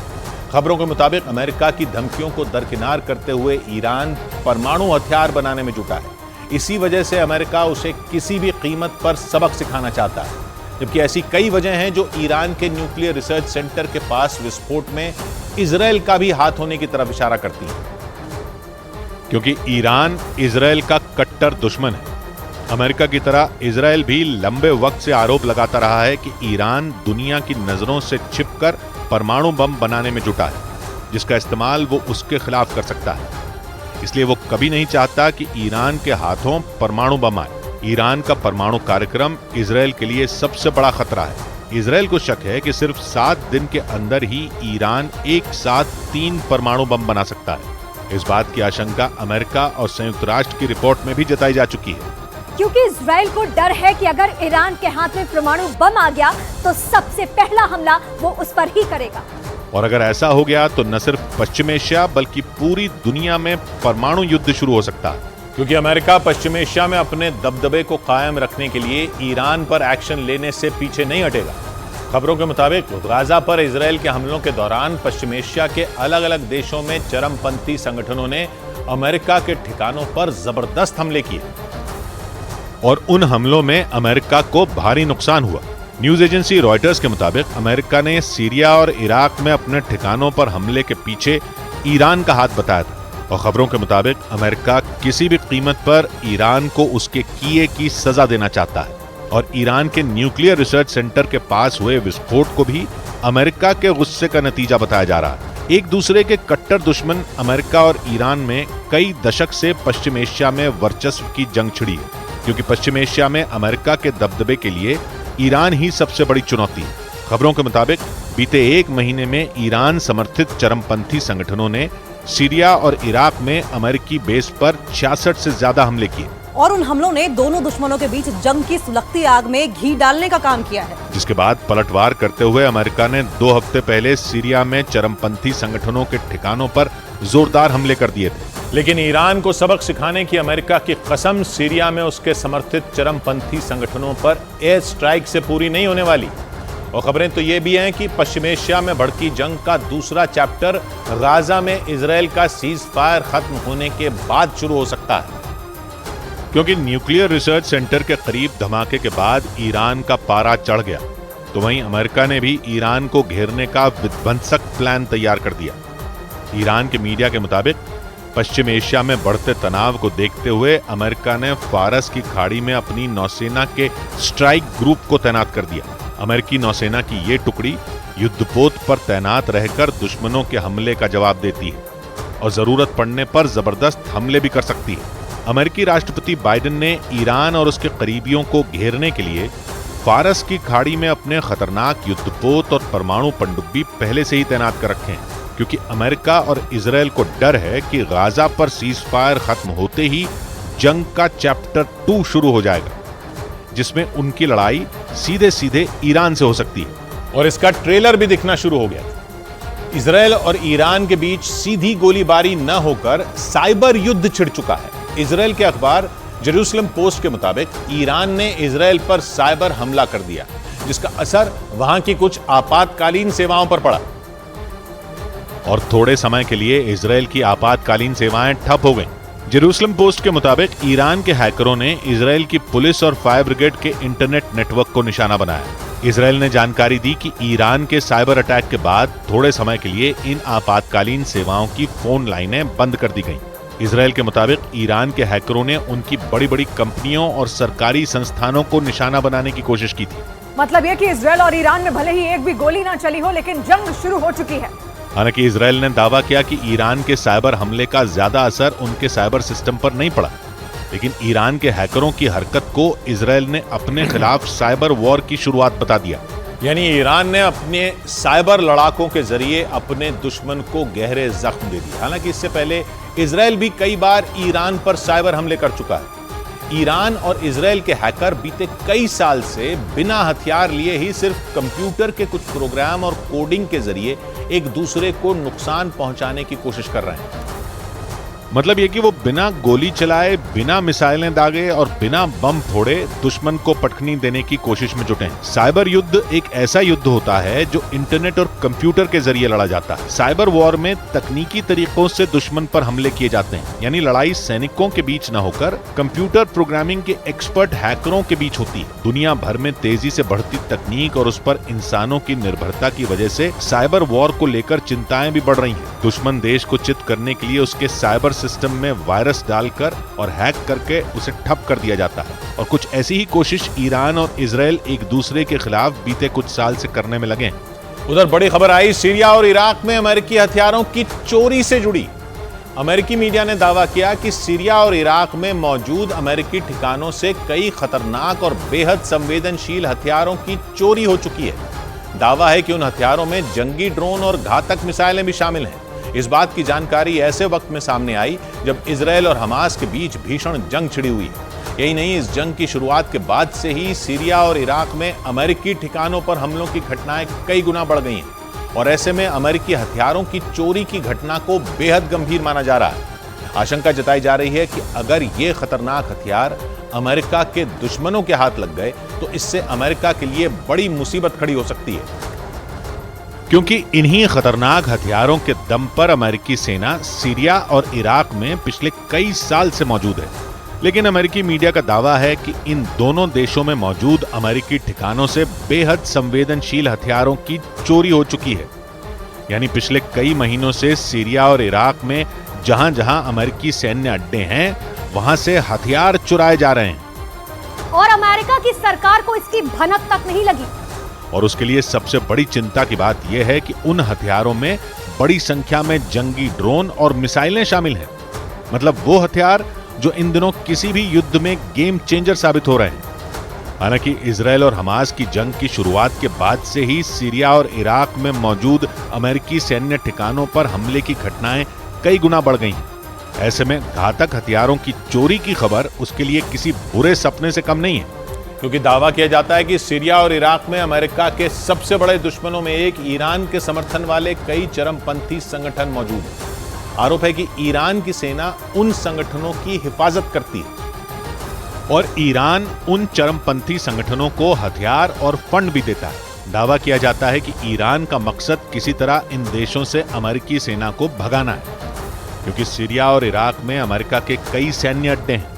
खबरों के मुताबिक अमेरिका की धमकियों को दरकिनार करते हुए ईरान परमाणु हथियार बनाने में जुटा है। इसी वजह से अमेरिका उसे किसी भी कीमत पर सबक सिखाना चाहता है, जबकि ऐसी कई वजह हैं जो ईरान के न्यूक्लियर रिसर्च सेंटर के पास विस्फोट में इजराइल का भी हाथ होने की तरफ इशारा करती है, क्योंकि ईरान इजराइल का कट्टर दुश्मन है। अमेरिका की तरह इजराइल भी लंबे वक्त से आरोप लगाता रहा है कि ईरान दुनिया की नजरों से छिपकर परमाणु बम बनाने में जुटा है, जिसका इस्तेमाल वो उसके खिलाफ कर सकता है। इसलिए वो कभी नहीं चाहता कि ईरान के हाथों परमाणु बम आए। ईरान का परमाणु कार्यक्रम इजराइल के लिए सबसे बड़ा खतरा है। इजराइल को शक है कि सिर्फ 7 दिन के अंदर ही ईरान एक साथ 3 परमाणु बम बना सकता है। इस बात की आशंका अमेरिका और संयुक्त राष्ट्र की रिपोर्ट में भी जताई जा चुकी है, क्योंकि इजराइल को डर है कि अगर ईरान के हाथ में परमाणु बम आ गया तो सबसे पहला हमला वो उस पर ही करेगा। और अगर ऐसा हो गया तो न सिर्फ पश्चिम एशिया बल्कि पूरी दुनिया में परमाणु युद्ध शुरू हो सकता है, क्योंकि अमेरिका पश्चिम एशिया में अपने दबदबे को कायम रखने के लिए ईरान पर एक्शन लेने से पीछे नहीं हटेगा। खबरों के मुताबिक गाजा पर इजराइल के हमलों के दौरान पश्चिम एशिया के अलग अलग देशों में चरमपंथी संगठनों ने अमेरिका के ठिकानों पर जबरदस्त हमले किए और उन हमलों में अमेरिका को भारी नुकसान हुआ। न्यूज एजेंसी रॉयटर्स के मुताबिक अमेरिका ने सीरिया और इराक में अपने ठिकानों पर हमले के पीछे ईरान का हाथ बताया था और खबरों के मुताबिक अमेरिका किसी भी कीमत पर ईरान को उसके किए की सजा देना चाहता है और ईरान के न्यूक्लियर रिसर्च सेंटर के पास हुए विस्फोट को भी अमेरिका के गुस्से का नतीजा बताया जा रहा है। एक दूसरे के कट्टर दुश्मन अमेरिका और ईरान में कई दशक से पश्चिम एशिया में वर्चस्व की जंग छिड़ी है, क्योंकि पश्चिम एशिया में अमेरिका के दबदबे के लिए ईरान ही सबसे बड़ी चुनौती है। खबरों के मुताबिक बीते 1 महीने में ईरान समर्थित चरमपंथी संगठनों ने सीरिया और इराक में अमेरिकी बेस पर 66 से ज्यादा हमले किए और उन हमलों ने दोनों दुश्मनों के बीच जंग की सुलगती आग में घी डालने का काम किया है, जिसके बाद पलटवार करते हुए अमेरिका ने 2 हफ्ते पहले सीरिया में चरमपंथी संगठनों के ठिकानों पर जोरदार हमले कर दिए थे। लेकिन ईरान को सबक सिखाने की अमेरिका की कसम सीरिया में उसके समर्थित चरमपंथी संगठनों पर एयर स्ट्राइक से पूरी नहीं होने वाली। और खबरें तो ये भी हैं कि पश्चिम एशिया में भड़की जंग का दूसरा चैप्टर गाजा में इजराइल का सीज फायर खत्म होने के बाद शुरू हो सकता है, क्योंकि न्यूक्लियर रिसर्च सेंटर के करीब धमाके के बाद ईरान का पारा चढ़ गया, तो वहीं अमेरिका ने भी ईरान को घेरने का विध्वंसक प्लान तैयार कर दिया। ईरान के मीडिया के मुताबिक पश्चिम एशिया में बढ़ते तनाव को देखते हुए अमेरिका ने फारस की खाड़ी में अपनी नौसेना के स्ट्राइक ग्रुप को तैनात कर दिया। अमेरिकी नौसेना की ये टुकड़ी युद्धपोत पर तैनात रहकर दुश्मनों के हमले का जवाब देती है और जरूरत पड़ने पर जबरदस्त हमले भी कर सकती है। अमेरिकी राष्ट्रपति बाइडेन ने ईरान और उसके करीबियों को घेरने के लिए फारस की खाड़ी में अपने खतरनाक युद्धपोत और परमाणु पनडुब्बी पहले से ही तैनात कर रखे हैं, क्योंकि अमेरिका और इजरायल को डर है कि गाजा पर सीज फायर खत्म होते ही जंग का चैप्टर 2 शुरू हो जाएगा, जिसमें उनकी लड़ाई सीधे सीधे ईरान से हो सकती है। और इसका ट्रेलर भी दिखना शुरू हो गया। इजरायल और ईरान के बीच सीधी गोलीबारी न होकर साइबर युद्ध छिड़ चुका है। इजरायल के अखबार जेरूसलम पोस्ट के मुताबिक ईरान ने इजरायल पर साइबर हमला कर दिया, जिसका असर वहां की कुछ आपातकालीन सेवाओं पर पड़ा और थोड़े समय के लिए इजरायल की आपातकालीन सेवाएं ठप हो गईं। जेरूसलम पोस्ट के मुताबिक ईरान के हैकरों ने इजरायल की पुलिस और फायर ब्रिगेड के इंटरनेट नेटवर्क को निशाना बनाया। इजरायल ने जानकारी दी कि ईरान के साइबर अटैक के बाद थोड़े समय के लिए इन आपातकालीन सेवाओं की फोन लाइनें बंद कर दी गईं। इजरायल के मुताबिक ईरान के हैकरों ने उनकी बड़ी बड़ी कंपनियों और सरकारी संस्थानों को निशाना बनाने की कोशिश की थी। मतलब यह कि इजरायल और ईरान में भले ही एक भी गोली ना चली हो, लेकिन जंग शुरू हो चुकी है। हालांकि इजरायल ने दावा किया कि ईरान के साइबर हमले का ज्यादा असर उनके साइबर सिस्टम पर नहीं पड़ा, लेकिन ईरान के हैकरों की हरकत को इजरायल ने अपने खिलाफ साइबर वॉर की शुरुआत बता दिया। यानी ईरान ने अपने साइबर लड़ाकों के जरिए अपने दुश्मन को गहरे जख्म दे दिए। हालांकि इससे पहले इजरायल भी कई बार ईरान पर साइबर हमले कर चुका है। ईरान और इजरायल के हैकर बीते कई साल से बिना हथियार लिए ही सिर्फ कंप्यूटर के कुछ प्रोग्राम और कोडिंग के जरिए एक दूसरे को नुकसान पहुंचाने की कोशिश कर रहे हैं। मतलब यह कि वो बिना गोली चलाए, बिना मिसाइलें दागे और बिना बम फोड़े दुश्मन को पटखनी देने की कोशिश में जुटे हैं। साइबर युद्ध एक ऐसा युद्ध होता है जो इंटरनेट और कंप्यूटर के जरिए लड़ा जाता है। साइबर वॉर में तकनीकी तरीकों से दुश्मन पर हमले किए जाते हैं, यानी लड़ाई सैनिकों के बीच न होकर कंप्यूटर प्रोग्रामिंग के एक्सपर्ट हैकरों के बीच होती है। दुनिया भर में तेजी से बढ़ती तकनीक और उस पर इंसानों की निर्भरता की वजह से साइबर वॉर को लेकर चिंताएं भी बढ़ रही हैं। दुश्मन देश को चित करने के लिए उसके साइबर सिस्टम में वायरस डालकर और हैक करके उसे ठप कर दिया जाता है, और कुछ ऐसी ही कोशिश ईरान और इजरायल एक दूसरे के खिलाफ बीते कुछ साल से करने में लगे हैं। उधर बड़ी खबर आई सीरिया और इराक में अमेरिकी हथियारों की चोरी से जुड़ी। अमेरिकी मीडिया ने दावा किया कि सीरिया और इराक में मौजूद अमेरिकी ठिकानों से कई खतरनाक और बेहद संवेदनशील हथियारों की चोरी हो चुकी है। दावा है कि उन हथियारों में जंगी ड्रोन और घातक मिसाइलें भी शामिल हैं। इस बात की जानकारी ऐसे वक्त में सामने आई जब इजरायल और हमास के बीच भीषण जंग छिड़ी हुई है। यही नहीं, इस जंग की शुरुआत के बाद से ही सीरिया और इराक में अमेरिकी ठिकानों पर हमलों की घटनाएं कई गुना बढ़ गई हैं, और ऐसे में अमेरिकी हथियारों की चोरी की घटना को बेहद गंभीर माना जा रहा है। आशंका जताई जा रही है कि अगर ये खतरनाक हथियार अमेरिका के दुश्मनों के हाथ लग गए तो इससे अमेरिका के लिए बड़ी मुसीबत खड़ी हो सकती है, क्योंकि इन्हीं खतरनाक हथियारों के दम पर अमेरिकी सेना सीरिया और इराक में पिछले कई साल से मौजूद है। लेकिन अमेरिकी मीडिया का दावा है कि इन दोनों देशों में मौजूद अमेरिकी ठिकानों से बेहद संवेदनशील हथियारों की चोरी हो चुकी है। यानी पिछले कई महीनों से सीरिया और इराक में जहां जहां अमेरिकी सैन्य अड्डे हैं वहां से हथियार चुराए जा रहे हैं, और अमेरिका की सरकार को इसकी भनक तक नहीं लगी। और उसके लिए सबसे बड़ी चिंता की बात यह है कि उन हथियारों में बड़ी संख्या में जंगी ड्रोन और मिसाइलें शामिल हैं। मतलब वो हथियार जो इन दिनों किसी भी युद्ध में गेम चेंजर साबित हो रहे हैं। हालांकि इजरायल और हमास की जंग की शुरुआत के बाद से ही सीरिया और इराक में मौजूद अमेरिकी सैन्य ठिकानों पर हमले की घटनाएं कई गुना बढ़ गई हैं। ऐसे में घातक हथियारों की चोरी की खबर उसके लिए किसी बुरे सपने से कम नहीं है, क्योंकि दावा किया जाता है कि सीरिया और इराक में अमेरिका के सबसे बड़े दुश्मनों में एक ईरान के समर्थन वाले कई चरमपंथी संगठन मौजूद हैं। आरोप है कि ईरान की सेना उन संगठनों की हिफाजत करती है और ईरान उन चरमपंथी संगठनों को हथियार और फंड भी देता है। दावा किया जाता है कि ईरान का मकसद किसी तरह इन देशों से अमेरिकी सेना को भगाना है, क्योंकि सीरिया और इराक में अमेरिका के कई सैन्य अड्डे हैं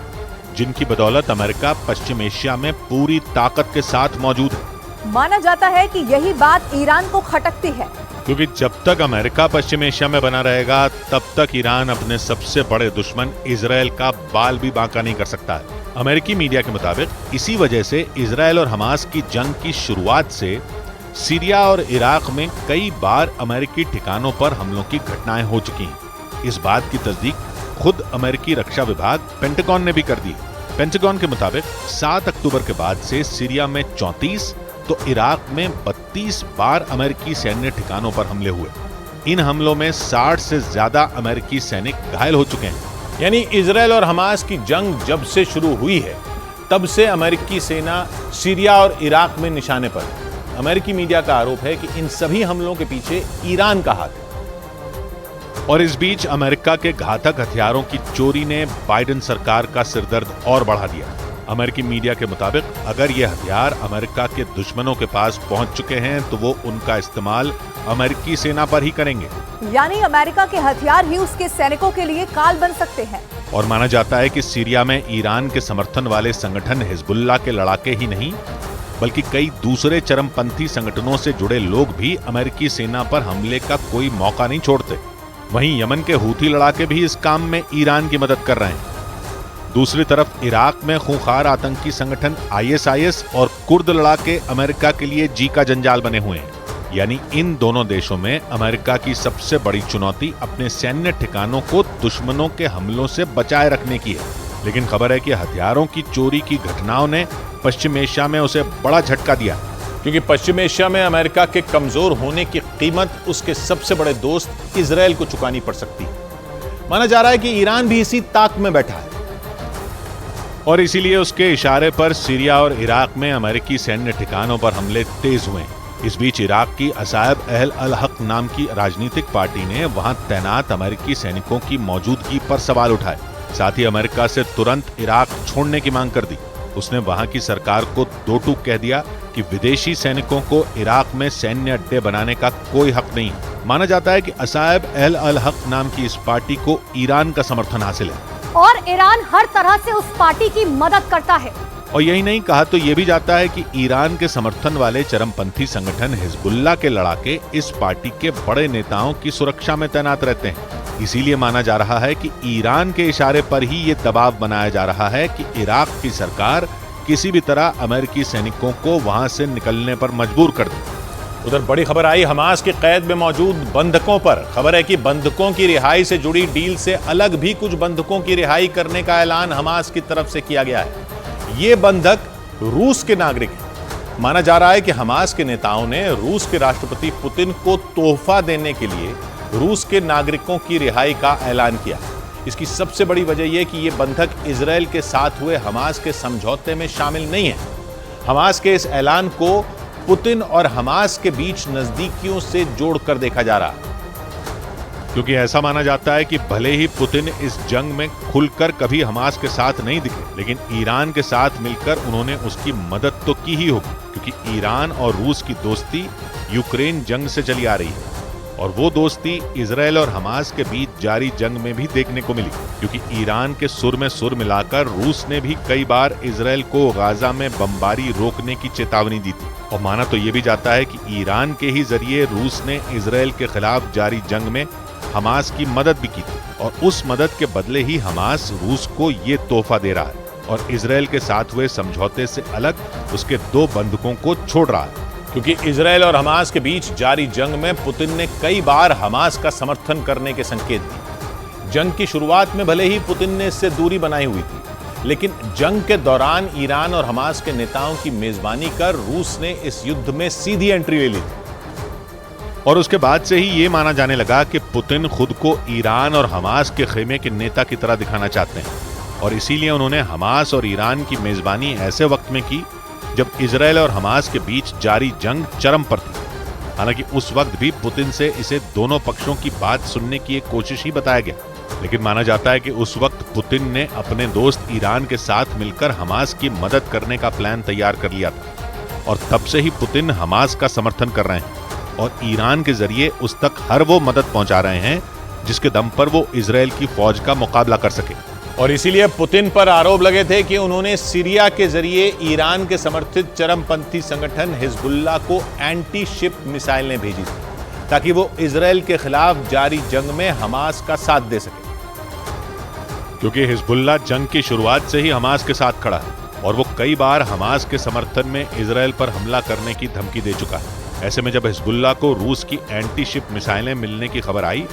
जिनकी बदौलत अमेरिका पश्चिम एशिया में पूरी ताकत के साथ मौजूद है। माना जाता है कि यही बात ईरान को खटकती है। क्योंकि जब तक अमेरिका पश्चिम एशिया में बना रहेगा तब तक ईरान अपने सबसे बड़े दुश्मन इजरायल का बाल भी बांका नहीं कर सकता है। अमेरिकी मीडिया के मुताबिक इसी वजह से इजरायल और हमास की जंग की शुरुआत से सीरिया और इराक में कई बार अमेरिकी ठिकानों पर हमलों की घटनाएं हो चुकी हैं। इस बात की तस्दीक खुद अमेरिकी रक्षा विभाग पेंटागन ने भी कर दी। पेंटागन के मुताबिक 7 अक्टूबर के बाद से सीरिया में 34 तो इराक में 32 बार अमेरिकी सैन्य ठिकानों पर हमले हुए। इन हमलों में 60 से ज्यादा अमेरिकी सैनिक घायल हो चुके हैं। यानी इजरायल और हमास की जंग जब से शुरू हुई है तब से अमेरिकी सेना सीरिया और इराक में निशाने पर है। अमेरिकी मीडिया का आरोप है कि इन सभी हमलों के पीछे ईरान का हाथ है। और इस बीच अमेरिका के घातक हथियारों की चोरी ने बाइडेन सरकार का सिरदर्द और बढ़ा दिया। अमेरिकी मीडिया के मुताबिक अगर ये हथियार अमेरिका के दुश्मनों के पास पहुंच चुके हैं तो वो उनका इस्तेमाल अमेरिकी सेना पर ही करेंगे। यानी अमेरिका के हथियार ही उसके सैनिकों के लिए काल बन सकते हैं। और माना जाता है कि सीरिया में ईरान के समर्थन वाले संगठन हिजबुल्लाह के लड़ाके ही नहीं बल्कि कई दूसरे चरमपंथी संगठनों से जुड़े लोग भी अमेरिकी सेना पर हमले का कोई मौका नहीं छोड़ते। वहीं यमन के हूथी लड़ाके भी इस काम में ईरान की मदद कर रहे हैं। दूसरी तरफ इराक में खूंखार आतंकी संगठन ISIS और कुर्द लड़ाके अमेरिका के लिए जी का जंजाल बने हुए हैं। यानी इन दोनों देशों में अमेरिका की सबसे बड़ी चुनौती अपने सैन्य ठिकानों को दुश्मनों के हमलों से बचाए रखने की है। लेकिन खबर है कि हथियारों की चोरी की घटनाओं ने पश्चिम एशिया में उसे बड़ा झटका दिया, क्योंकि पश्चिम एशिया में अमेरिका के कमजोर होने की कीमत उसके सबसे बड़े दोस्त इजरायल को चुकानी पड़ सकती है। माना जा रहा है कि ईरान भी इसी ताक में बैठा है और इसीलिए उसके इशारे पर सीरिया और इराक में अमेरिकी सैन्य ठिकानों पर हमले तेज हुए। इस बीच इराक की असायब अहल अल हक नाम की राजनीतिक पार्टी ने वहां तैनात अमेरिकी सैनिकों की मौजूदगी पर सवाल उठाए। साथ ही अमेरिका से तुरंत इराक छोड़ने की मांग कर दी। उसने वहां की सरकार को दो टूक कह दिया कि विदेशी सैनिकों को इराक में सैन्य अड्डे बनाने का कोई हक नहीं। माना जाता है कि असायब अहल अल हक नाम की इस पार्टी को ईरान का समर्थन हासिल है और ईरान हर तरह से उस पार्टी की मदद करता है। और यही नहीं, कहा तो यह भी जाता है कि ईरान के समर्थन वाले चरमपंथी संगठन हिजबुल्लाह के लड़ाके इस पार्टी के बड़े नेताओं की सुरक्षा में तैनात रहते हैं। इसीलिए माना जा रहा है कि ईरान के इशारे पर ही ये दबाव बनाया जा रहा है कि इराक की सरकार किसी भी तरह अमेरिकी सैनिकों को वहां से निकलने पर मजबूर कर दे। उधर बड़ी खबर आई हमास के कैद में मौजूद बंधकों पर। खबर है कि बंधकों की रिहाई से जुड़ी डील से अलग भी कुछ बंधकों की रिहाई करने का ऐलान हमास की तरफ से किया गया है। ये बंधक रूस के नागरिक हैं। माना जा रहा है कि हमास के नेताओं ने रूस के राष्ट्रपति पुतिन को तोहफा देने के लिए रूस के नागरिकों की रिहाई का ऐलान किया। इसकी सबसे बड़ी वजह यह कि ये बंधक इजरायल के साथ हुए हमास के समझौते में शामिल नहीं है। हमास के इस ऐलान को पुतिन और हमास के बीच नजदीकियों से जोड़कर देखा जा रहा है, क्योंकि ऐसा माना जाता है कि भले ही पुतिन इस जंग में खुलकर कभी हमास के साथ नहीं दिखे, लेकिन ईरान के साथ मिलकर उन्होंने उसकी मदद तो की ही होगी, क्योंकि ईरान और रूस की दोस्ती यूक्रेन जंग से चली आ रही है और वो दोस्ती इजरायल और हमास के बीच जारी जंग में भी देखने को मिली, क्योंकि ईरान के सुर में सुर मिलाकर रूस ने भी कई बार इजरायल को गाजा में बमबारी रोकने की चेतावनी दी थी। और माना तो ये भी जाता है कि ईरान के ही जरिए रूस ने इजरायल के खिलाफ जारी जंग में हमास की मदद भी की थी और उस मदद के बदले ही हमास रूस को ये तोहफा दे रहा है और इजरायल के साथ हुए समझौते से अलग उसके दो बंधकों को छोड़ रहा है, क्योंकि इजरायल और हमास के बीच जारी जंग में पुतिन ने कई बार हमास का समर्थन करने के संकेत दिए। जंग की शुरुआत में भले ही पुतिन ने इससे दूरी बनाई हुई थी, लेकिन जंग के दौरान ईरान और हमास के नेताओं की मेजबानी कर रूस ने इस युद्ध में सीधी एंट्री ले ली थी और उसके बाद से ही ये माना जाने लगा कि पुतिन खुद को ईरान और हमास के खेमे के नेता की तरह दिखाना चाहते हैं और इसीलिए उन्होंने हमास और ईरान की मेजबानी ऐसे वक्त में की जब इजरायल और हमास के बीच जारी जंग चरम पर थी। हालांकि उस वक्त भी पुतिन से इसे दोनों पक्षों की बात सुनने की एक कोशिश ही बताया गया, लेकिन माना जाता है कि उस वक्त पुतिन ने अपने दोस्त ईरान के साथ मिलकर हमास की मदद करने का प्लान तैयार कर लिया था और तब से ही पुतिन हमास का समर्थन कर रहे हैं और ईरान के जरिए उस तक हर वो मदद पहुंचा रहे हैं जिसके दम पर वो इजरायल की फौज का मुकाबला कर सके। और इसीलिए पुतिन पर आरोप लगे थे कि उन्होंने सीरिया के जरिए ईरान के समर्थित चरमपंथी संगठन हिजबुल्लाह को एंटी शिप मिसाइलें भेजी थी। ताकि वो इजराइल के खिलाफ जारी जंग में हमास का साथ दे सके, क्योंकि हिजबुल्लाह जंग की शुरुआत से ही हमास के साथ खड़ा है और वो कई बार हमास के समर्थन में इजराइल पर हमला करने की धमकी दे चुका है। ऐसे में जब हिजबुल्लाह को रूस की एंटी शिप मिसाइलें मिलने की खबर आई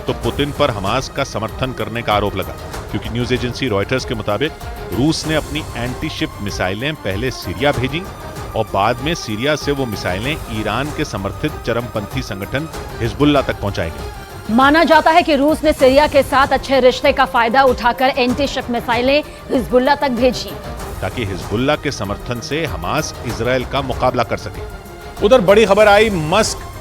तो पुतिन पर हमास का समर्थन करने का आरोप लगा, क्योंकि न्यूज एजेंसी रॉयटर्स के मुताबिक रूस ने अपनी एंटी शिप मिसाइलें पहले सीरिया भेजी और बाद में सीरिया से वो मिसाइलें ईरान के समर्थित चरमपंथी संगठन हिजबुल्लाह तक पहुंचाई गई। माना जाता है कि रूस ने सीरिया के साथ अच्छे रिश्ते का फायदा उठाकर एंटी शिप मिसाइलें हिजबुल्लाह तक भेजी, ताकि हिजबुल्लाह के समर्थन से हमास इजराइल का मुकाबला कर सके। उधर बड़ी खबर आई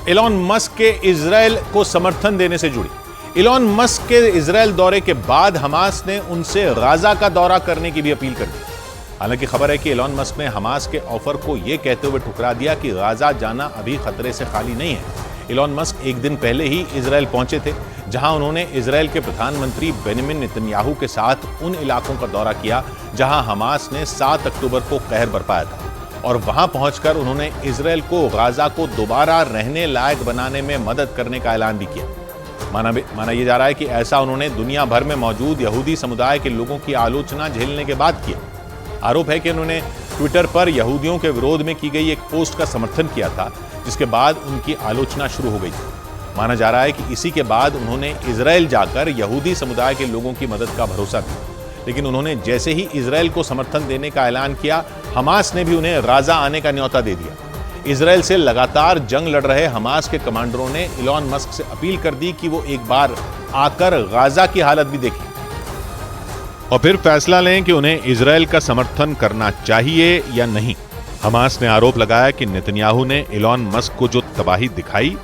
एलॉन मस्क के इजराइल को समर्थन देने से जुड़ी। एलॉन मस्क के इजराइल दौरे के बाद हमास ने उनसे गाजा का दौरा करने की भी अपील कर दी। हालांकि खबर है कि एलॉन मस्क ने हमास के ऑफर को यह कहते हुए ठुकरा दिया कि गाजा जाना अभी खतरे से खाली नहीं है। एलॉन मस्क एक दिन पहले ही इजराइल पहुंचे थे, जहां उन्होंने इजराइल के प्रधानमंत्री बेंजामिन नेतन्याहू के साथ उन इलाकों का दौरा किया जहां हमास ने 7 अक्टूबर को कहर बरपाया था, और वहां पहुंचकर उन्होंने इजराइल को गाजा को दोबारा रहने लायक बनाने में मदद करने का ऐलान भी किया। माना यह जा रहा है कि ऐसा उन्होंने दुनिया भर में मौजूद यहूदी समुदाय के लोगों की आलोचना झेलने के बाद किया। आरोप है कि उन्होंने ट्विटर पर यहूदियों के विरोध में की गई एक पोस्ट का समर्थन किया था, जिसके बाद उनकी आलोचना शुरू हो गई थी। माना जा रहा है कि इसी के बाद उन्होंने इजराइल जाकर यहूदी समुदाय के लोगों की मदद का भरोसा दिया, लेकिन उन्होंने जैसे ही इजराइल को समर्थन देने का ऐलान किया, हमास ने भी उन्हें गाजा आने का न्योता दे दिया। इजराइल से लगातार जंग लड़ रहे हमास के कमांडरों ने एलॉन मस्क से अपील कर दी कि वो एक बार आकर गाजा की हालत भी देखें और फिर फैसला लें कि उन्हें इजराइल का समर्थन करना चाहिए या नहीं। हमास ने आरोप लगाया कि नेतन्याहू ने एलॉन मस्क को जो तबाही दिखाई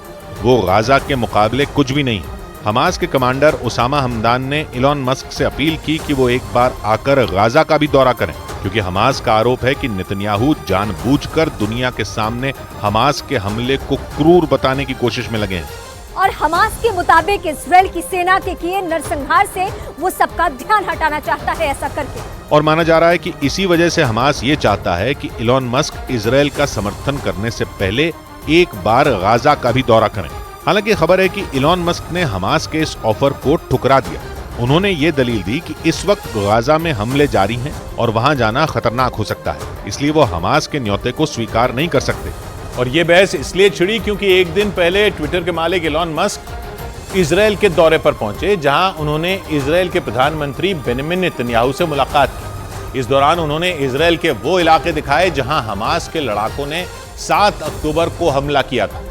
वो गाजा के मुकाबले कुछ भी नहीं। हमास के कमांडर उसामा हमदान ने एलॉन मस्क से अपील की कि वो एक बार आकर गाजा का भी दौरा करें, क्योंकि हमास का आरोप है कि नेतन्याहू जानबूझकर दुनिया के सामने हमास के हमले को क्रूर बताने की कोशिश में लगे हैं। और हमास के मुताबिक इजराइल की सेना के किए नरसंहार से वो सबका ध्यान हटाना चाहता है ऐसा करके। और माना जा रहा है कि इसी वजह से हमास ये चाहता है कि एलॉन मस्क इजराइल का समर्थन करने से पहले एक बार गाजा का भी दौरा करें। हालांकि खबर है कि एलॉन मस्क ने हमास के इस ऑफर को ठुकरा दिया। उन्होंने ये दलील दी कि इस वक्त गाजा में हमले जारी हैं और वहां जाना खतरनाक हो सकता है, इसलिए वो हमास के न्योते को स्वीकार नहीं कर सकते। और ये बहस इसलिए छिड़ी क्योंकि एक दिन पहले ट्विटर के मालिक एलॉन मस्क इजराइल के दौरे पर पहुंचे, जहां उन्होंने इजराइल के प्रधानमंत्री बेंजामिन नेतन्याहू से मुलाकात की। इस दौरान उन्होंने इजराइल के वो इलाके दिखाए जहां हमास के लड़ाकों ने 7 अक्टूबर को हमला किया था,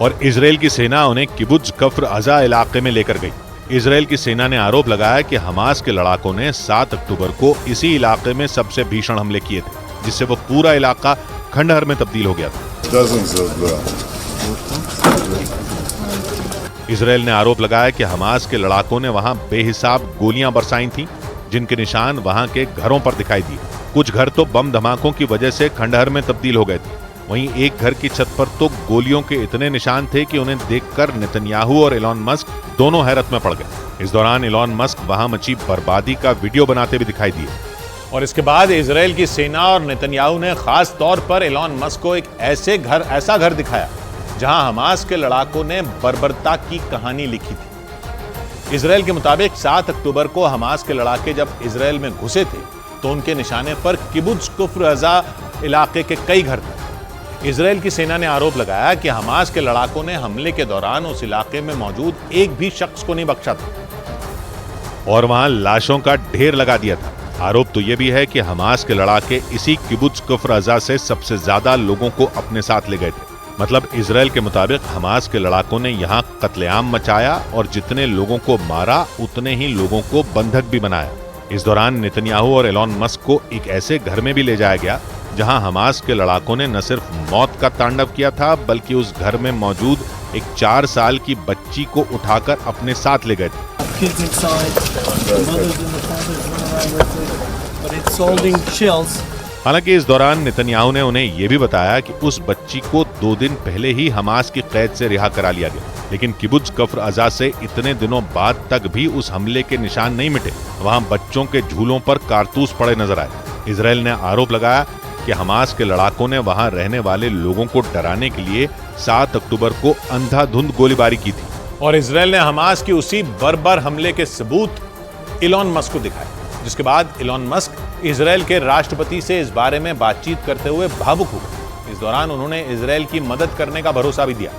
और इजराइल की सेना उन्हें किबुत्ज कफ्र अज़ा इलाके में लेकर गई। इजराइल की सेना ने आरोप लगाया कि हमास के लड़ाकों ने 7 अक्टूबर को इसी इलाके में सबसे भीषण हमले किए थे, जिससे वो पूरा इलाका खंडहर में तब्दील हो गया था। इजराइल ने आरोप लगाया कि हमास के लड़ाकों ने वहां बेहिसाब गोलियां बरसाई थीं, जिनके निशान वहां के घरों पर दिखाई दिए। कुछ घर तो बम धमाकों की वजह से खंडहर में तब्दील हो गए थे। वहीं एक घर की छत पर तो गोलियों के इतने निशान थे कि उन्हें देखकर नेतन्याहू और एलॉन मस्क दोनों हैरत में पड़ गए। इस दौरान एलॉन मस्क वहां मची बर्बादी का वीडियो बनाते भी दिखाई दिए। और इसके बाद इजराइल की सेना और नेतन्याहू ने खास तौर पर एलॉन मस्क को एक ऐसा घर दिखाया जहां हमास के लड़ाकों ने बर्बरता की कहानी लिखी थी। इजराइल के मुताबिक 7 अक्टूबर को हमास के लड़ाके जब इजराइल में घुसे थे तो उनके निशाने पर किबुत्ज कफ्र अज़ा इलाके के कई घर थे। इजराइल की सेना ने आरोप लगाया कि हमास के लड़ाकों ने हमले के दौरान उस इलाके में मौजूद एक भी शख्स को नहीं बख्शा था और वहां लाशों का ढेर लगा दिया था। आरोप तो यह भी है कि हमास के लड़ाके इसी किबुत्ज कफ्र अज़ा से सबसे ज्यादा लोगों को अपने साथ ले गए थे। मतलब इजराइल के मुताबिक हमास के लड़ाकों ने यहाँ कत्लेआम मचाया और जितने लोगों को मारा उतने ही लोगों को बंधक भी बनाया। इस दौरान नेतन्याहू और एलॉन मस्क को एक ऐसे घर में भी ले जाया गया जहां हमास के लड़ाकों ने न सिर्फ मौत का तांडव किया था, बल्कि उस घर में मौजूद एक 4 साल की बच्ची को उठाकर अपने साथ ले गए थे। हालांकि इस दौरान नेतन्याहू ने उन्हें यह भी बताया कि उस बच्ची को 2 दिन पहले ही हमास की कैद से रिहा करा लिया गया, लेकिन किबुत्ज कफ्र अज़ा से इतने दिनों बाद तक भी उस हमले के निशान नहीं मिटे। वहां बच्चों के झूलों पर कारतूस पड़े नजर आए। इजराइल ने आरोप लगाया कि हमास के लड़ाकों ने वहां रहने वाले लोगों को डराने के लिए 7 अक्टूबर को अंधाधुंध गोलीबारी की थी। और इजरायल ने हमास की उसी बर्बर हमले के सबूत इलॉन मस्क को दिखाए, जिसके बाद इलॉन मस्क इजरायल के राष्ट्रपति से इस बारे में बातचीत करते हुए भावुक हो गए। इस दौरान उन्होंने इजरायल की मदद करने का भरोसा भी दिया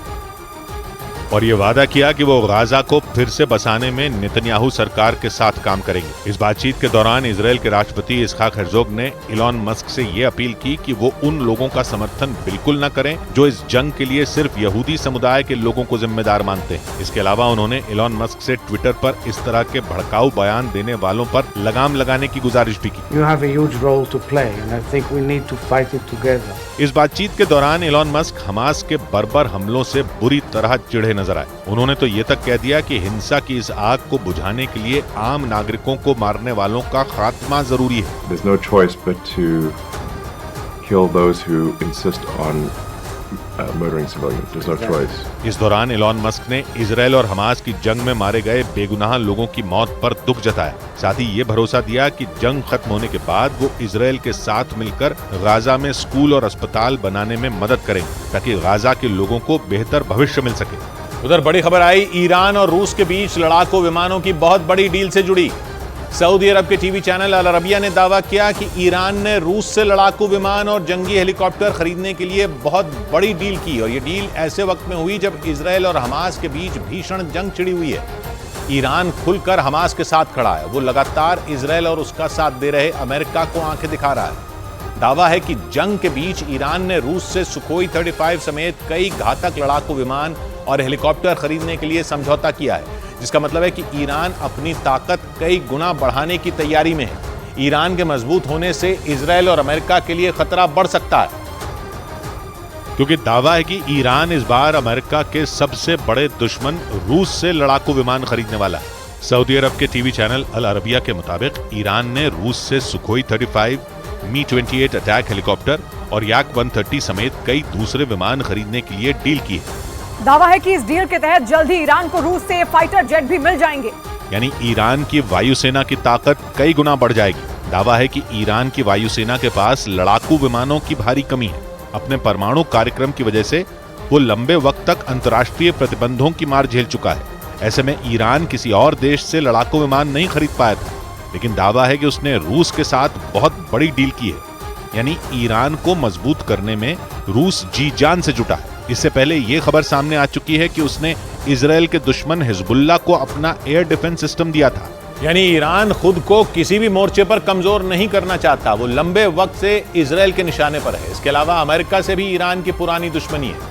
और ये वादा किया कि वो गाजा को फिर से बसाने में नेतन्याहू सरकार के साथ काम करेंगे। इस बातचीत के दौरान इजरायल के राष्ट्रपति इसहाक हेrzog ने इलॉन मस्क से ये अपील की कि वो उन लोगों का समर्थन बिल्कुल न करें जो इस जंग के लिए सिर्फ यहूदी समुदाय के लोगों को जिम्मेदार मानते हैं। इसके अलावा उन्होंने इलॉन मस्क से ट्विटर पर इस तरह के भड़काऊ बयान देने वालों पर लगाम लगाने की गुजारिश भी की। You have a huge role to play and I think we need to fight it together. इस बातचीत के दौरान इलॉन मस्क हमास के बर्बर हमलों से बुरी तरह चिढ़े नजर आए। उन्होंने तो ये तक कह दिया कि हिंसा की इस आग को बुझाने के लिए आम नागरिकों को मारने वालों का खात्मा जरूरी है। There's no choice but to kill those who insist on murdering civilians. There's no choice. इस दौरान इलॉन मस्क ने इजरायल और हमास की जंग में मारे गए बेगुनाह लोगों की मौत पर दुख जताया। साथ ही ये भरोसा दिया कि जंग खत्म होने के बाद वो इजरायल के साथ मिलकर गाजा में स्कूल और अस्पताल बनाने में मदद करेंगे ताकि गाजा के लोगों को बेहतर भविष्य मिल सके। उधर बड़ी खबर आई ईरान और रूस के बीच लड़ाकू विमानों की बहुत बड़ी डील से जुड़ी। सऊदी अरब के टीवी चैनल अल अरबिया ने दावा किया कि ईरान ने रूस से लड़ाकू विमान और जंगी हेलीकॉप्टर खरीदने के लिए बहुत बड़ी डील की और ये डील ऐसे वक्त में हुई जब इजरायल और हमास के बीच भीषण जंग छिड़ी हुई है। ईरान खुलकर हमास के साथ खड़ा है। वो लगातार इजरायल और उसका साथ दे रहे अमेरिका को आंखें दिखा रहा है। दावा है कि जंग के बीच ईरान ने रूस से सुखोई 35 समेत कई घातक लड़ाकू विमान और हेलीकॉप्टर खरीदने के लिए समझौता किया है, जिसका मतलब है कि ईरान अपनी ताकत कई गुना बढ़ाने की तैयारी में है। ईरान के मजबूत होने से इजरायल और अमेरिका के लिए खतरा बढ़ सकता है, क्योंकि दावा है कि ईरान इस बार अमेरिका के सबसे बड़े दुश्मन रूस से लड़ाकू विमान खरीदने वाला है। सऊदी अरब के टीवी चैनल अल अरबिया के मुताबिक ईरान ने रूस से सुखोई 35, मी-28 अटैक हेलीकॉप्टर और याक 130 समेत कई दूसरे विमान खरीदने के लिए डील की है। दावा है कि इस डील के तहत जल्द ही ईरान को रूस से फाइटर जेट भी मिल जाएंगे, यानी ईरान की वायुसेना की ताकत कई गुना बढ़ जाएगी। दावा है कि ईरान की वायुसेना के पास लड़ाकू विमानों की भारी कमी है। अपने परमाणु कार्यक्रम की वजह से वो लंबे वक्त तक अंतर्राष्ट्रीय प्रतिबंधों की मार झेल चुका है। ऐसे में ईरान किसी और देश से लड़ाकू विमान नहीं खरीद पाया था, लेकिन दावा है कि उसने रूस के साथ बहुत बड़ी डील की है। यानी ईरान को मजबूत करने में रूस जी जान से जुटा है। इससे पहले ये खबर सामने आ चुकी है कि उसने इजरायल के दुश्मन हिजबुल्लाह को अपना एयर डिफेंस सिस्टम दिया था। यानी ईरान खुद को किसी भी मोर्चे पर कमजोर नहीं करना चाहता। वो लंबे वक्त से इजरायल के निशाने पर है। इसके अलावा अमेरिका से भी ईरान की पुरानी दुश्मनी है,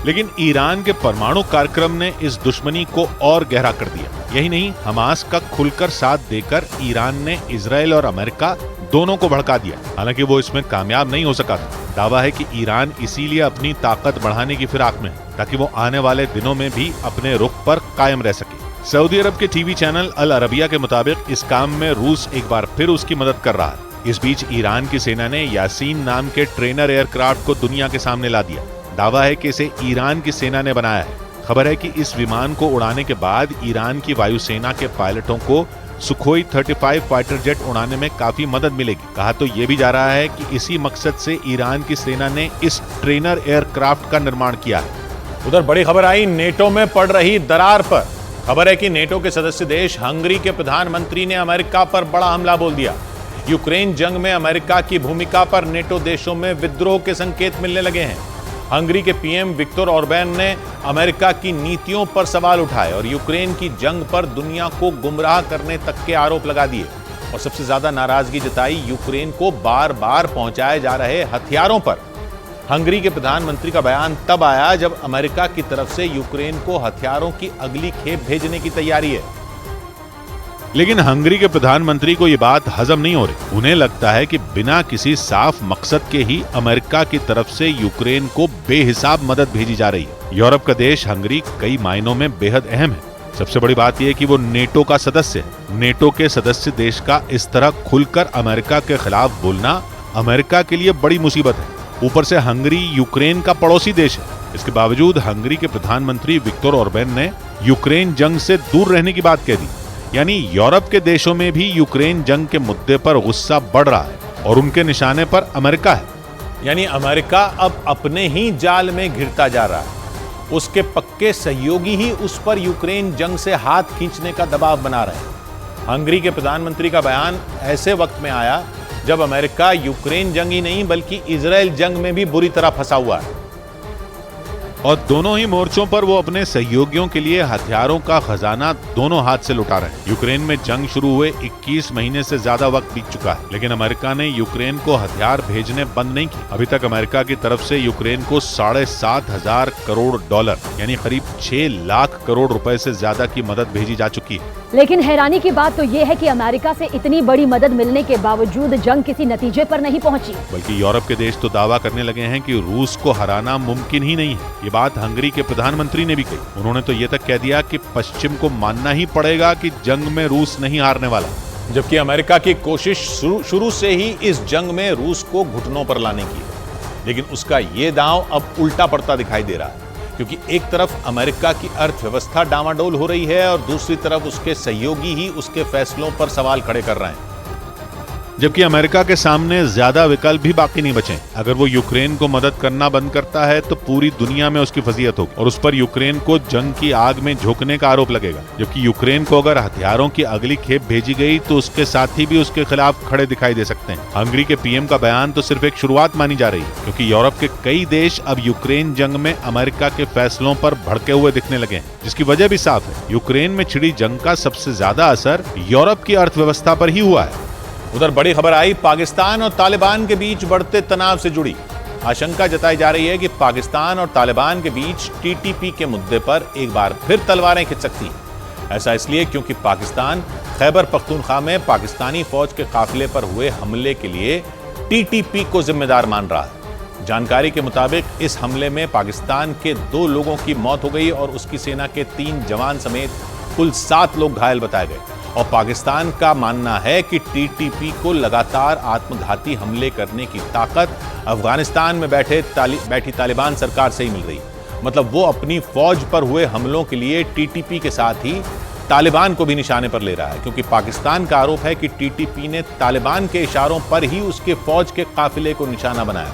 लेकिन ईरान के परमाणु कार्यक्रम ने इस दुश्मनी को और गहरा कर दिया। यही नहीं, हमास का खुलकर साथ देकर ईरान ने इजरायल और अमेरिका दोनों को भड़का दिया। हालांकि वो इसमें कामयाब नहीं हो सका था। दावा है कि ईरान इसीलिए अपनी ताकत बढ़ाने की फिराक में है, ताकि वो आने वाले दिनों में भी अपने रुख पर कायम रह सके। सऊदी अरब के टीवी चैनल अल अरबिया के मुताबिक इस काम में रूस एक बार फिर उसकी मदद कर रहा है। इस बीच ईरान की सेना ने यासीन नाम के ट्रेनर एयरक्राफ्ट को दुनिया के सामने ला दिया। दावा है कि इसे ईरान की सेना ने बनाया है। खबर है कि इस विमान को उड़ाने के बाद ईरान की वायुसेना के पायलटों को सुखोई 35 फाइटर जेट उड़ाने में काफी मदद मिलेगी। कहा तो ये भी जा रहा है कि इसी मकसद से ईरान की सेना ने इस ट्रेनर एयरक्राफ्ट का निर्माण किया है। उधर बड़ी खबर आई नेटो में पड़ रही दरार पर। खबर है कि नेटो के सदस्य देश हंगरी के प्रधानमंत्री ने अमेरिका पर बड़ा हमला बोल दिया। यूक्रेन जंग में अमेरिका की भूमिका पर नेटो देशों में विद्रोह के संकेत मिलने लगे हैं। हंगरी के पीएम विक्टर ऑर्बैन ने अमेरिका की नीतियों पर सवाल उठाए और यूक्रेन की जंग पर दुनिया को गुमराह करने तक के आरोप लगा दिए और सबसे ज्यादा नाराजगी जताई यूक्रेन को बार बार पहुंचाए जा रहे हथियारों पर। हंगरी के प्रधानमंत्री का बयान तब आया जब अमेरिका की तरफ से यूक्रेन को हथियारों की अगली खेप भेजने की तैयारी है। लेकिन हंगरी के प्रधानमंत्री को यह बात हजम नहीं हो रही। उन्हें लगता है कि बिना किसी साफ मकसद के ही अमेरिका की तरफ से यूक्रेन को बेहिसाब मदद भेजी जा रही है। यूरोप का देश हंगरी कई मायनों में बेहद अहम है। सबसे बड़ी बात यह है कि वो नेटो का सदस्य है। नेटो के सदस्य देश का इस तरह खुलकर अमेरिका के खिलाफ बोलना अमेरिका के लिए बड़ी मुसीबत है। ऊपर से हंगरी यूक्रेन का पड़ोसी देश है। इसके बावजूद हंगरी के प्रधानमंत्री विक्टर ऑर्बैन ने यूक्रेन जंग से दूर रहने की बात कह दी। यानी यूरोप के देशों में भी यूक्रेन जंग के मुद्दे पर गुस्सा बढ़ रहा है और उनके निशाने पर अमेरिका है। यानी अमेरिका अब अपने ही जाल में घिरता जा रहा है। उसके पक्के सहयोगी ही उस पर यूक्रेन जंग से हाथ खींचने का दबाव बना रहे हैं। हंगरी के प्रधानमंत्री का बयान ऐसे वक्त में आया जब अमेरिका यूक्रेन जंग ही नहीं बल्कि इजराइल जंग में भी बुरी तरह फंसा हुआ है और दोनों ही मोर्चों पर वो अपने सहयोगियों के लिए हथियारों का खजाना दोनों हाथ से लुटा रहे हैं। यूक्रेन में जंग शुरू हुए 21 महीने से ज्यादा वक्त बीत चुका है, लेकिन अमेरिका ने यूक्रेन को हथियार भेजने बंद नहीं किए। अभी तक अमेरिका की तरफ से यूक्रेन को 7,500 करोड़ डॉलर यानी करीब 6 लाख करोड़ रुपए से ज्यादा की मदद भेजी जा चुकी है। लेकिन हैरानी की बात तो ये है कि अमेरिका से इतनी बड़ी मदद मिलने के बावजूद जंग किसी नतीजे पर नहीं पहुंची। बल्कि यूरोप के देश तो दावा करने लगे हैं कि रूस को हराना मुमकिन ही नहीं है। ये बात हंगरी के प्रधानमंत्री ने भी कही। उन्होंने तो ये तक कह दिया कि पश्चिम को मानना ही पड़ेगा कि जंग में रूस नहीं हारने वाला, जबकि अमेरिका की कोशिश शुरू से ही इस जंग में रूस को घुटनों पर लाने की है। लेकिन उसका ये दांव अब उल्टा पड़ता दिखाई दे रहा है, क्योंकि एक तरफ अमेरिका की अर्थव्यवस्था डामाडोल हो रही है और दूसरी तरफ उसके सहयोगी ही उसके फैसलों पर सवाल खड़े कर रहे हैं। जबकि अमेरिका के सामने ज्यादा विकल्प भी बाकी नहीं बचे। अगर वो यूक्रेन को मदद करना बंद करता है तो पूरी दुनिया में उसकी फजीयत होगी और उस पर यूक्रेन को जंग की आग में झोंकने का आरोप लगेगा। जबकि यूक्रेन को अगर हथियारों की अगली खेप भेजी गई तो उसके साथी भी उसके खिलाफ खड़े दिखाई दे सकते हैं। हंगरी के पीएम का बयान तो सिर्फ एक शुरुआत मानी जा रही है, क्योंकि यूरोप के कई देश अब यूक्रेन जंग में अमेरिका के फैसलों पर भड़के हुए दिखने लगे हैं, जिसकी वजह भी साफ है। यूक्रेन में छिड़ी जंग का सबसे ज्यादा असर यूरोप की अर्थव्यवस्था पर ही हुआ है। उधर बड़ी खबर आई पाकिस्तान और तालिबान के बीच बढ़ते तनाव से जुड़ी। आशंका जताई जा रही है कि पाकिस्तान और तालिबान के बीच टीटीपी के मुद्दे पर एक बार फिर तलवारें खिंच सकती हैं। ऐसा इसलिए क्योंकि पाकिस्तान खैबर पख्तूनख्वा में पाकिस्तानी फौज के काफिले पर हुए हमले के लिए टीटीपी को जिम्मेदार मान रहा है। जानकारी के मुताबिक इस हमले में पाकिस्तान के 2 लोगों की मौत हो गई और उसकी सेना के 3 जवान समेत कुल 7 लोग घायल बताए गए। और पाकिस्तान का मानना है कि टीटीपी को लगातार आत्मघाती हमले करने की ताकत अफगानिस्तान में बैठी तालिबान सरकार से ही मिल रही है। मतलब वो अपनी फौज पर हुए हमलों के लिए टीटीपी के साथ ही तालिबान को भी निशाने पर ले रहा है, क्योंकि पाकिस्तान का आरोप है कि टीटीपी ने तालिबान के इशारों पर ही उसके फौज के काफिले को निशाना बनाया।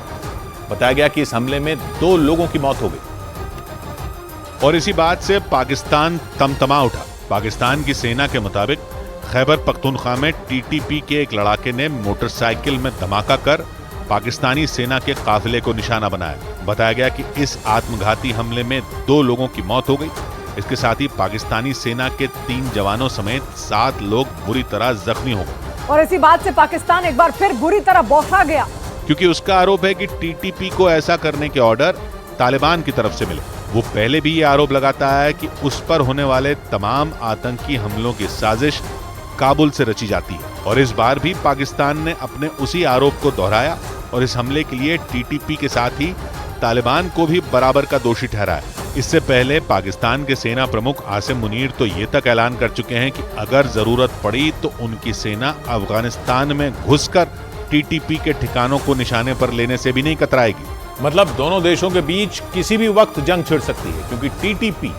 बताया गया कि इस हमले में 2 लोगों की मौत हो गई और इसी बात से पाकिस्तान तमतमा उठा। पाकिस्तान की सेना के मुताबिक खैबर पख्तूनख्वा में टीटीपी के एक लड़ाके ने मोटरसाइकिल में धमाका कर पाकिस्तानी सेना के काफिले को निशाना बनाया। बताया गया कि इस आत्मघाती हमले में 2 लोगों की मौत हो गई। इसके साथ ही पाकिस्तानी सेना के 3 जवानों समेत 7 लोग बुरी तरह जख्मी हो गए। और इसी बात से पाकिस्तान एक बार फिर बुरी तरह बौखला गया, क्योंकि उसका आरोप है कि टीटीपी को ऐसा करने के ऑर्डर तालिबान की तरफ से मिले। वो पहले भी ये आरोप लगाता है कि उस पर होने वाले तमाम आतंकी हमलों की साजिश काबुल से रची जाती है और इस बार भी पाकिस्तान ने अपने उसी आरोप को दोहराया और इस हमले के लिए टीटीपी के साथ ही तालिबान को भी बराबर का दोषी ठहराया। इससे पहले पाकिस्तान के सेना प्रमुख आसिम मुनीर तो ये तक ऐलान कर चुके हैं कि अगर जरूरत पड़ी तो उनकी सेना अफगानिस्तान में घुसकर टीटीपी के ठिकानों को निशाने पर लेने से भी नहीं कतराएगी। मतलब दोनों देशों के बीच किसी भी वक्त जंग छिड़ सकती है, क्योंकि टीटीपी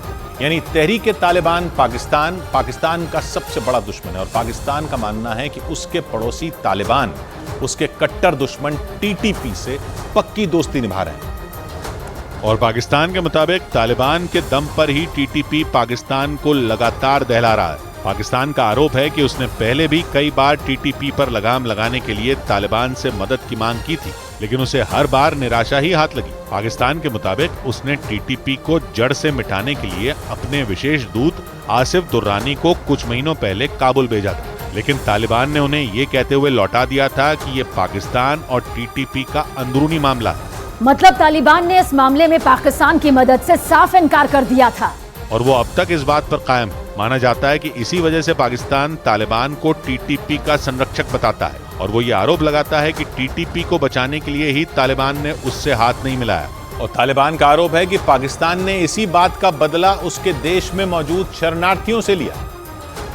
यानी तहरीक तालिबान पाकिस्तान का सबसे बड़ा दुश्मन है और पाकिस्तान का मानना है कि उसके पड़ोसी तालिबान उसके कट्टर दुश्मन टीटीपी से पक्की दोस्ती निभा रहे हैं। और पाकिस्तान के मुताबिक तालिबान के दम पर ही टीटीपी पाकिस्तान को लगातार दहला रहा है। पाकिस्तान का आरोप है कि उसने पहले भी कई बार टीटीपी पर लगाम लगाने के लिए तालिबान से मदद की मांग की थी, लेकिन उसे हर बार निराशा ही हाथ लगी। पाकिस्तान के मुताबिक उसने टीटीपी को जड़ से मिटाने के लिए अपने विशेष दूत आसिफ दुर्रानी को कुछ महीनों पहले काबुल भेजा था, लेकिन तालिबान ने उन्हें ये कहते हुए लौटा दिया था कि ये पाकिस्तान और टीटीपी का अंदरूनी मामला है। मतलब तालिबान ने इस मामले में पाकिस्तान की मदद से साफ इनकार कर दिया था और वो अब तक इस बात पर कायम है। माना जाता है कि इसी वजह से पाकिस्तान तालिबान को टीटीपी का संरक्षक बताता है और वो ये आरोप लगाता है कि टीटीपी को बचाने के लिए ही तालिबान ने उससे हाथ नहीं मिलाया। और तालिबान का आरोप है कि पाकिस्तान ने इसी बात का बदला उसके देश में मौजूद शरणार्थियों से लिया।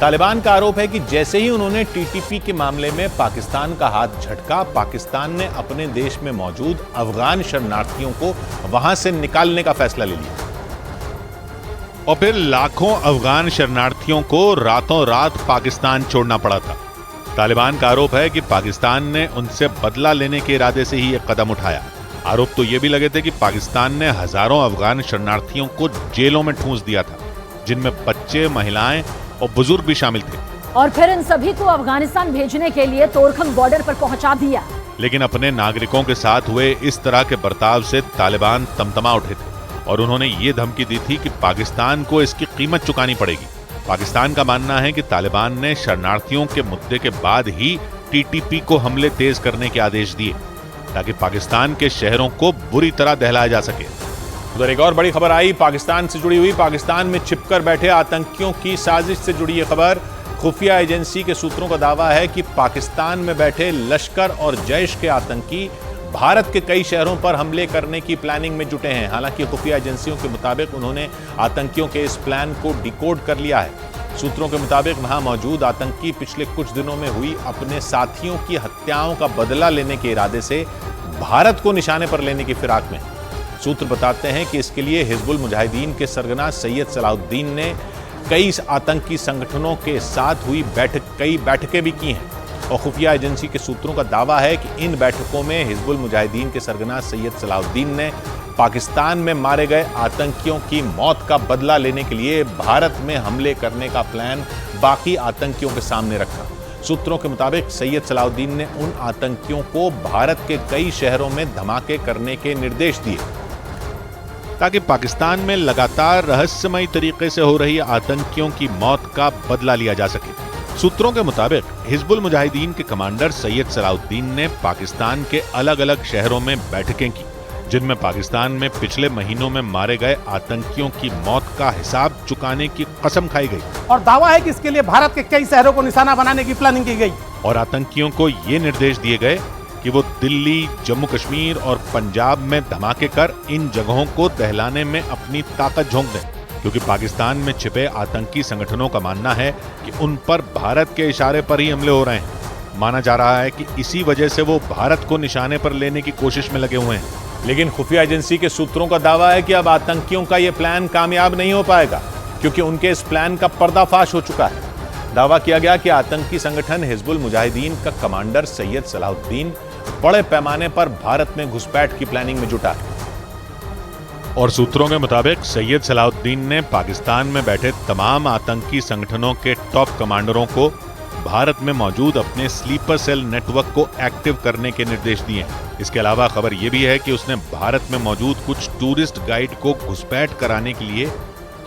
तालिबान का आरोप है कि जैसे ही उन्होंने टीटीपी के मामले में पाकिस्तान का हाथ झटका, पाकिस्तान ने अपने देश में मौजूद अफगान शरणार्थियों को वहां से निकालने का फैसला ले लिया और फिर लाखों अफगान शरणार्थियों को रातों रात पाकिस्तान छोड़ना पड़ा था। तालिबान का आरोप है कि पाकिस्तान ने उनसे बदला लेने के इरादे से ही यह कदम उठाया। आरोप तो ये भी लगे थे कि पाकिस्तान ने हजारों अफगान शरणार्थियों को जेलों में ठूंस दिया था, जिनमें बच्चे, महिलाएं और बुजुर्ग भी शामिल थे, और फिर इन सभी को अफगानिस्तान भेजने के लिए तोरखम बॉर्डर पर पहुंचा दिया। लेकिन अपने नागरिकों के साथ हुए इस तरह के बर्ताव से तालिबान तमतमा उठे थे और उन्होंने ये धमकी दी थी कि पाकिस्तान को इसकी कीमत चुकानी पड़ेगी। पाकिस्तान का मानना है कि तालिबान ने शरणार्थियों के मुद्दे के बाद ही टीटीपी को हमले तेज करने के आदेश दिए ताकि पाकिस्तान के शहरों को बुरी तरह दहलाया जा सके। उधर एक और बड़ी खबर आई पाकिस्तान से जुड़ी हुई। पाकिस्तान में छिपकर बैठे आतंकियों की साजिश से जुड़ी ये खबर। खुफिया एजेंसी के सूत्रों का दावा है कि पाकिस्तान में बैठे लश्कर और जैश के आतंकी भारत के कई शहरों पर हमले करने की प्लानिंग में जुटे हैं। हालांकि खुफिया एजेंसियों के मुताबिक उन्होंने आतंकियों के इस प्लान को डिकोड कर लिया है। सूत्रों के मुताबिक वहां मौजूद आतंकी पिछले कुछ दिनों में हुई अपने साथियों की हत्याओं का बदला लेने के इरादे से भारत को निशाने पर लेने की फिराक में। सूत्र बताते हैं कि इसके लिए हिजबुल मुजाहिदीन के सरगना सैयद सलाहुद्दीन ने कई आतंकी संगठनों के साथ हुई कई बैठकें भी की हैं और खुफिया एजेंसी के सूत्रों का दावा है कि इन बैठकों में हिजबुल मुजाहिदीन के सरगना सैयद सलाहुद्दीन ने पाकिस्तान में मारे गए आतंकियों की मौत का बदला लेने के लिए भारत में हमले करने का प्लान बाकी आतंकियों के सामने रखा। सूत्रों के मुताबिक सैयद सलाहुद्दीन ने उन आतंकियों को भारत के कई शहरों में धमाके करने के निर्देश दिए ताकि पाकिस्तान में लगातार रहस्यमयी तरीके से हो रही आतंकियों की मौत का बदला लिया जा सके। सूत्रों के मुताबिक हिजबुल मुजाहिदीन के कमांडर सैयद सलाहुद्दीन ने पाकिस्तान के अलग अलग शहरों में बैठकें की, जिनमें पाकिस्तान में पिछले महीनों में मारे गए आतंकियों की मौत का हिसाब चुकाने की कसम खाई गई और दावा है कि इसके लिए भारत के कई शहरों को निशाना बनाने की प्लानिंग की गई और आतंकियों को ये निर्देश दिए गए कि वो दिल्ली, जम्मू कश्मीर और पंजाब में धमाके कर इन जगहों को दहलाने में अपनी ताकत झोंक दें, क्योंकि पाकिस्तान में छिपे आतंकी संगठनों का मानना है कि उन पर भारत के इशारे पर ही हमले हो रहे हैं। माना जा रहा है कि इसी वजह से वो भारत को निशाने पर लेने की कोशिश में लगे हुए हैं। लेकिन खुफिया एजेंसी के सूत्रों का दावा है कि अब आतंकियों का यह प्लान कामयाब नहीं हो पाएगा, क्योंकि उनके इस प्लान का पर्दाफाश हो चुका है। दावा किया गया कि आतंकी संगठन हिजबुल मुजाहिदीन का कमांडर सैयद सलाहुद्दीन बड़े पैमाने पर भारत में घुसपैठ की प्लानिंग में जुटा है और सूत्रों के मुताबिक सैयद सलाहुद्दीन ने पाकिस्तान में बैठे तमाम आतंकी संगठनों के टॉप कमांडरों को भारत में मौजूद अपने स्लीपर सेल नेटवर्क को एक्टिव करने के निर्देश दिए हैं। इसके अलावा खबर यह भी है कि उसने भारत में मौजूद कुछ टूरिस्ट गाइड को घुसपैठ कराने के लिए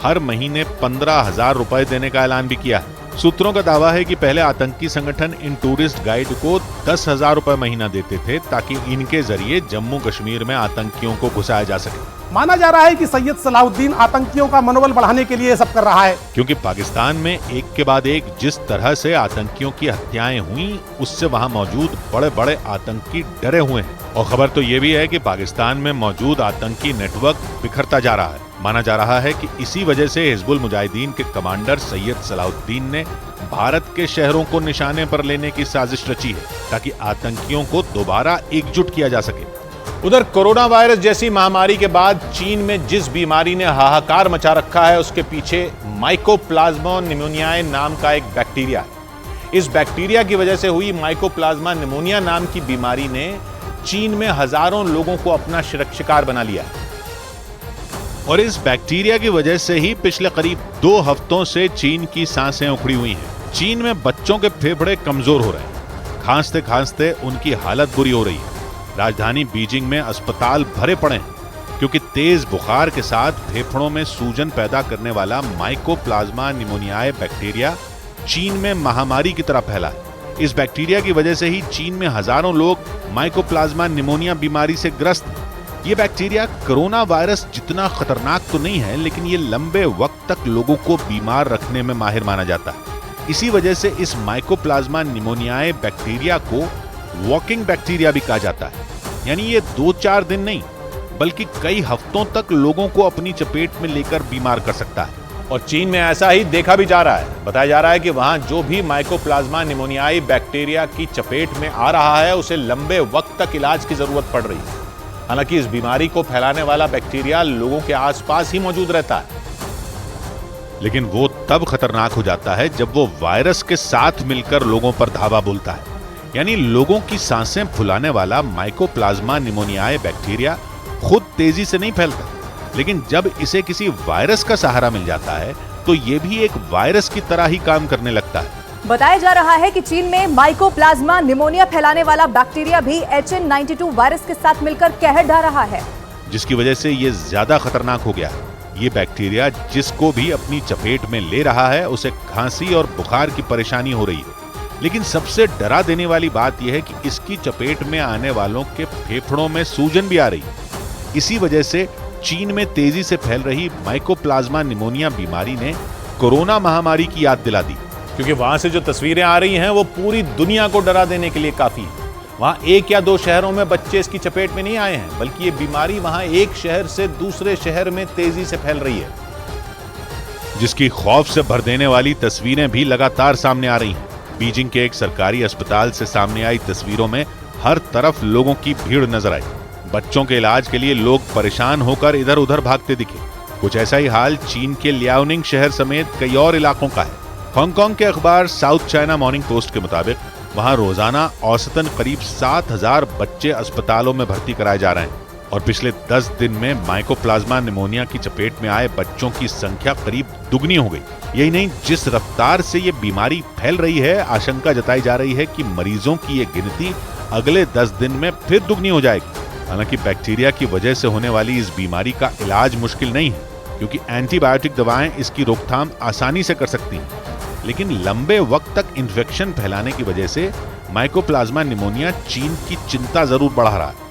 हर महीने 15,000 रुपए देने का ऐलान भी किया है। सूत्रों का दावा है कि पहले आतंकी संगठन इन टूरिस्ट गाइड को 10,000 रुपए महीना देते थे ताकि इनके जरिए जम्मू कश्मीर में आतंकियों को घुसाया जा सके। माना जा रहा है कि सैयद सलाहुद्दीन आतंकियों का मनोबल बढ़ाने के लिए ये सब कर रहा है, क्योंकि पाकिस्तान में एक के बाद एक जिस तरह से आतंकियों की हत्याएं हुई, उससे वहां मौजूद बड़े बड़े आतंकी डरे हुए हैं और खबर तो ये भी है कि पाकिस्तान में मौजूद आतंकी नेटवर्क बिखरता जा रहा है। माना जा रहा है कि इसी वजह से हिजबुल मुजाहिदीन के कमांडर सैयद सलाहुद्दीन ने भारत के शहरों को निशाने पर लेने की साजिश रची है ताकि आतंकियों को दोबारा एकजुट किया जा सके। उधर कोरोना वायरस जैसी महामारी के बाद चीन में जिस बीमारी ने हाहाकार मचा रखा है, उसके पीछे माइकोप्लाज्मा निमोनियाए नाम का एक बैक्टीरिया है। इस बैक्टीरिया की वजह से हुई माइकोप्लाज्मा निमोनिया नाम की बीमारी ने चीन में हजारों लोगों को अपना शिकार बना लिया है और इस बैक्टीरिया की वजह से ही पिछले करीब 2 हफ्तों से चीन की सांसें उखड़ी हुई हैं। चीन में बच्चों के फेफड़े कमजोर हो रहे हैं, खांसते खांसते उनकी हालत बुरी हो रही है। राजधानी बीजिंग में अस्पताल भरे पड़े हैं क्योंकि तेज बुखार के साथ फेफड़ों में सूजन पैदा करने वाला माइकोप्लाज्मा निमोनियाए बैक्टीरिया चीन में महामारी की तरह फैला है। इस बैक्टीरिया की वजह से ही चीन में हजारों लोग माइकोप्लाज्मा निमोनिया बीमारी से ग्रस्त हैं। ये बैक्टीरिया कोरोना वायरस जितना खतरनाक तो नहीं है, लेकिन ये लंबे वक्त तक लोगों को बीमार रखने में माहिर माना जाता है। इसी वजह से इस माइकोप्लाज्मा निमोनियाए बैक्टीरिया को वॉकिंग बैक्टीरिया भी कहा जाता है, यानी ये 2-4 दिन नहीं बल्कि कई हफ्तों तक लोगों को अपनी चपेट में लेकर बीमार कर सकता है और चीन में ऐसा ही देखा भी जा रहा है। बताया जा रहा है कि वहां जो भी माइकोप्लाज्मा निमोनियाई बैक्टीरिया की चपेट में आ रहा है, उसे लंबे वक्त तक इलाज की जरूरत पड़ रही है। हालांकि इस बीमारी को फैलाने वाला बैक्टीरिया लोगों के आसपास ही मौजूद रहता है, लेकिन वो तब खतरनाक हो जाता है जब वो वायरस के साथ मिलकर लोगों पर धावा बोलता है। यानी लोगों की सांसें फुलाने वाला माइकोप्लाज्मा निमोनियाए बैक्टीरिया खुद तेजी से नहीं फैलता, लेकिन जब इसे किसी वायरस का सहारा मिल जाता है तो ये भी एक वायरस की तरह ही काम करने लगता है। बताया जा रहा है कि चीन में माइकोप्लाज्मा निमोनिया फैलाने वाला बैक्टीरिया भी HN92 वायरस के साथ मिलकर कहर ढा रहा है, जिसकी वजह से ये ज्यादा खतरनाक हो गया है। ये बैक्टीरिया जिसको भी अपनी चपेट में ले रहा है उसे खांसी और बुखार की परेशानी हो रही है। लेकिन सबसे डरा देने वाली बात यह है कि इसकी चपेट में आने वालों के फेफड़ों में सूजन भी आ रही है। इसी वजह से चीन में तेजी से फैल रही माइकोप्लाज्मा निमोनिया बीमारी ने कोरोना महामारी की याद दिला दी, क्योंकि वहां से जो तस्वीरें आ रही हैं वो पूरी दुनिया को डरा देने के लिए काफी है। वहां 1 या 2 शहरों में बच्चे इसकी चपेट में नहीं आए हैं, बल्कि ये बीमारी वहां एक शहर से दूसरे शहर में तेजी से फैल रही है, जिसकी खौफ से भर देने वाली तस्वीरें भी लगातार सामने आ रही हैं। बीजिंग के एक सरकारी अस्पताल से सामने आई तस्वीरों में हर तरफ लोगों की भीड़ नजर आई। बच्चों के इलाज के लिए लोग परेशान होकर इधर उधर भागते दिखे। कुछ ऐसा ही हाल चीन के लियाओनिंग शहर समेत कई और इलाकों का है। हांगकांग के अखबार साउथ चाइना मॉर्निंग पोस्ट के मुताबिक वहां रोजाना औसतन करीब 7,000 बच्चे अस्पतालों में भर्ती कराए जा रहे हैं और पिछले 10 दिन में माइकोप्लाज्मा निमोनिया की चपेट में आए बच्चों की संख्या करीब दुगनी हो गई। यही नहीं, जिस रफ्तार से ये बीमारी फैल रही है, आशंका जताई जा रही है कि मरीजों की ये गिनती अगले 10 दिन में फिर दुगनी हो जाएगी। हालांकि बैक्टीरिया की वजह से होने वाली इस बीमारी का इलाज मुश्किल नहीं है, क्योंकि एंटीबायोटिक दवाएं इसकी रोकथाम आसानी से कर सकती हैं। लेकिन लंबे वक्त तक इन्फेक्शन फैलाने की वजह से माइकोप्लाज्मा निमोनिया चीन की चिंता जरूर बढ़ा रहा है।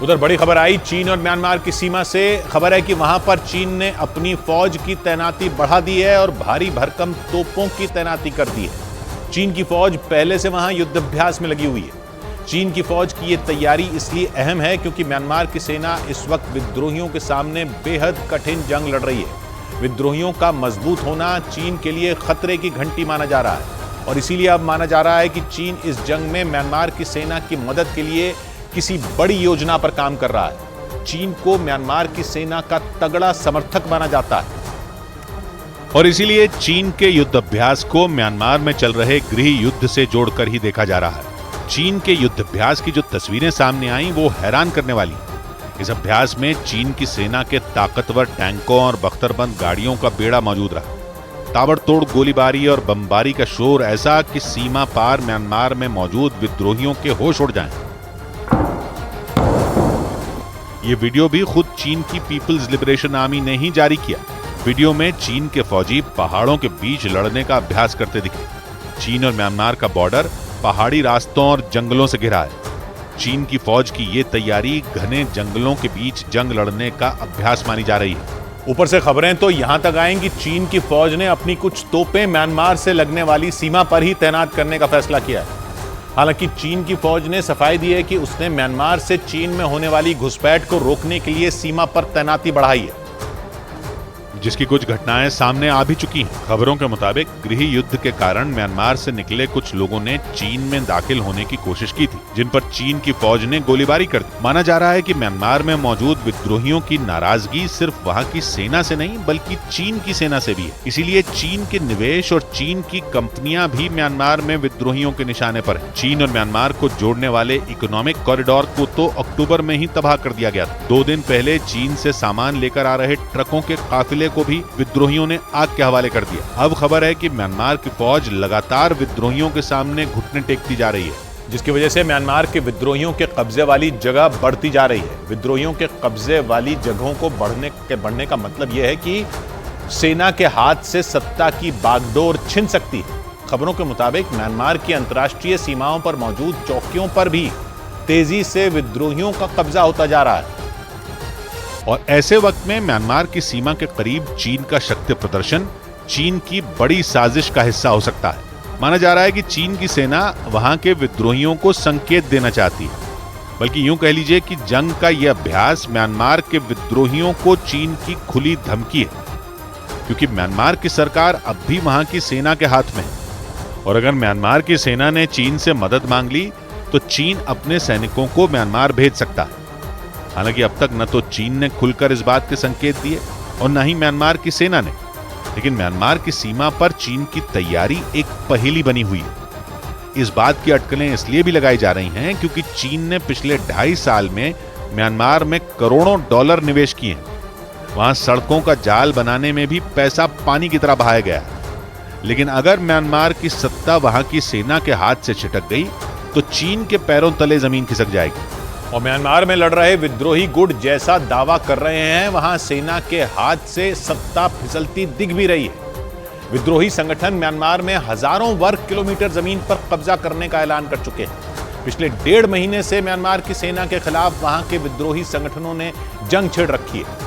उधर बड़ी खबर आई चीन और म्यांमार की सीमा से। खबर है कि वहां पर चीन ने अपनी फौज की तैनाती बढ़ा दी है और भारी भरकम तोपों की तैनाती कर दी है। चीन की फौज पहले से वहां युद्धाभ्यास में लगी हुई है। चीन की फौज की यह तैयारी इसलिए अहम है क्योंकि म्यांमार की सेना इस वक्त विद्रोहियों के सामने बेहद कठिन जंग लड़ रही है। विद्रोहियों का मजबूत होना चीन के लिए खतरे की घंटी माना जा रहा है और इसीलिए अब माना जा रहा है कि चीन इस जंग में म्यांमार की सेना की मदद के लिए किसी बड़ी योजना पर काम कर रहा है। चीन को म्यांमार की सेना का तगड़ा समर्थक माना जाता है और इसीलिए चीन के युद्धाभ्यास को म्यांमार में चल रहे गृह युद्ध से जोड़कर ही देखा जा रहा है। चीन के युद्धाभ्यास की जो तस्वीरें सामने आई वो हैरान करने वाली। इस अभ्यास में चीन की सेना के ताकतवर टैंकों और बख्तरबंद गाड़ियों का बेड़ा मौजूद रहा। ताबड़तोड़ गोलीबारी और बमबारी का शोर ऐसा कि सीमा पार म्यांमार में मौजूद विद्रोहियों के होश उड़ जाएं। ये वीडियो भी खुद चीन की पीपल्स लिबरेशन आर्मी ने ही जारी किया। वीडियो में चीन के फौजी पहाड़ों के बीच लड़ने का अभ्यास करते दिखे। चीन और म्यांमार का बॉर्डर पहाड़ी रास्तों और जंगलों से घिरा है। चीन की फौज की ये तैयारी घने जंगलों के बीच जंग लड़ने का अभ्यास मानी जा रही है। ऊपर से खबरें तो यहां तक आएंगी चीन की फौज ने अपनी कुछ तोपें म्यांमार से लगने वाली सीमा पर ही तैनात करने का फैसला किया है। हालांकि चीन की फौज ने सफाई दी है कि उसने म्यांमार से चीन में होने वाली घुसपैठ को रोकने के लिए सीमा पर तैनाती बढ़ाई है, जिसकी कुछ घटनाएं सामने आ भी चुकी हैं। खबरों के मुताबिक गृह युद्ध के कारण म्यांमार से निकले कुछ लोगों ने चीन में दाखिल होने की कोशिश की थी, जिन पर चीन की फौज ने गोलीबारी कर दी। माना जा रहा है कि म्यांमार में मौजूद विद्रोहियों की नाराजगी सिर्फ वहां की सेना से नहीं बल्कि चीन की सेना से भी है। इसीलिए चीन के निवेश और चीन की कंपनियां भी म्यांमार में विद्रोहियों के निशाने पर है। चीन और म्यांमार को जोड़ने वाले इकोनॉमिक कॉरिडोर को तो अक्टूबर में ही तबाह कर दिया गया था। 2 दिन पहले चीन से सामान लेकर आ रहे ट्रकों के काफिले को भी विद्रोहियों ने आग के हवाले कर दिया। अब खबर है कि म्यांमार की फौज लगातार विद्रोहियों के सामने घुटने टेकती जा रही है, जिसकी वजह से म्यांमार के विद्रोहियों के कब्जे वाली जगह बढ़ती जा रही है। विद्रोहियों के कब्जे वाली जगहों को बढ़ने का मतलब यह है कि सेना के हाथ से सत्ता की बागडोर छिन सकती है। खबरों के मुताबिक म्यांमार की अंतर्राष्ट्रीय सीमाओं पर मौजूद चौकियों पर भी तेजी से विद्रोहियों का कब्जा होता जा रहा है और ऐसे वक्त में म्यांमार की सीमा के करीब चीन का शक्ति प्रदर्शन चीन की बड़ी साजिश का हिस्सा हो सकता है। माना जा रहा है कि चीन की सेना वहां के विद्रोहियों को संकेत देना चाहती है, बल्कि यूं कह लीजिए कि जंग का यह अभ्यास म्यांमार के विद्रोहियों को चीन की खुली धमकी है, क्योंकि म्यांमार की सरकार अब भी वहां की सेना के हाथ में है और अगर म्यांमार की सेना ने चीन से मदद मांग ली तो चीन अपने सैनिकों को म्यांमार भेज सकता है। हालांकि अब तक न तो चीन ने खुलकर इस बात के संकेत दिए और न ही म्यांमार की सेना ने, लेकिन म्यांमार की सीमा पर चीन की तैयारी एक पहेली बनी हुई है। इस बात की अटकलें इसलिए भी लगाई जा रही हैं क्योंकि चीन ने पिछले 2.5 साल में म्यांमार में करोड़ों डॉलर निवेश किए हैं। वहां सड़कों का जाल बनाने में भी पैसा पानी की तरह बहाया गया। लेकिन अगर म्यांमार की सत्ता वहां की सेना के हाथ से छिटक गई तो चीन के पैरों तले जमीन खिसक जाएगी। और म्यांमार में लड़ रहे विद्रोही गुट जैसा दावा कर रहे हैं, वहां सेना के हाथ से सत्ता फिसलती दिख भी रही है। विद्रोही संगठन म्यांमार में हजारों वर्ग किलोमीटर जमीन पर कब्जा करने का ऐलान कर चुके हैं। पिछले 1.5 महीने से म्यांमार की सेना के खिलाफ वहां के विद्रोही संगठनों ने जंग छेड़ रखी है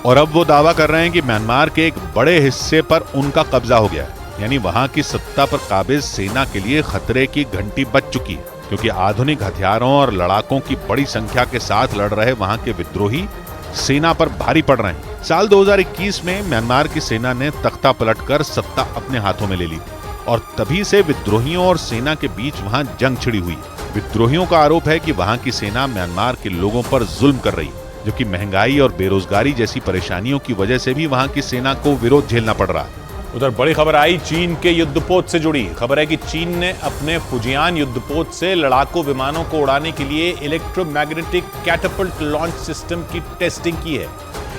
और अब वो दावा कर रहे हैं कि म्यांमार के एक बड़े हिस्से पर उनका कब्जा हो गया है। यानी वहां की सत्ता पर काबिज सेना के लिए खतरे की घंटी बज चुकी है, क्योंकि आधुनिक हथियारों और लड़ाकों की बड़ी संख्या के साथ लड़ रहे वहां के विद्रोही सेना पर भारी पड़ रहे हैं। साल 2021 में म्यांमार की सेना ने तख्ता पलटकर सत्ता अपने हाथों में ले ली थी और तभी से विद्रोहियों और सेना के बीच वहां जंग छिड़ी हुई है। विद्रोहियों का आरोप है कि वहां की सेना म्यांमार के लोगों पर जुल्म कर रही है, जबकि महंगाई और बेरोजगारी जैसी परेशानियों की वजह से भी वहां की सेना को विरोध झेलना पड़ रहा है। उधर बड़ी खबर आई चीन के युद्धपोत से जुड़ी। खबर है कि चीन ने अपने फुजियान युद्धपोत से लड़ाकू विमानों को उड़ाने के लिए इलेक्ट्रोमैग्नेटिक कैटapult लॉन्च सिस्टम की टेस्टिंग की है।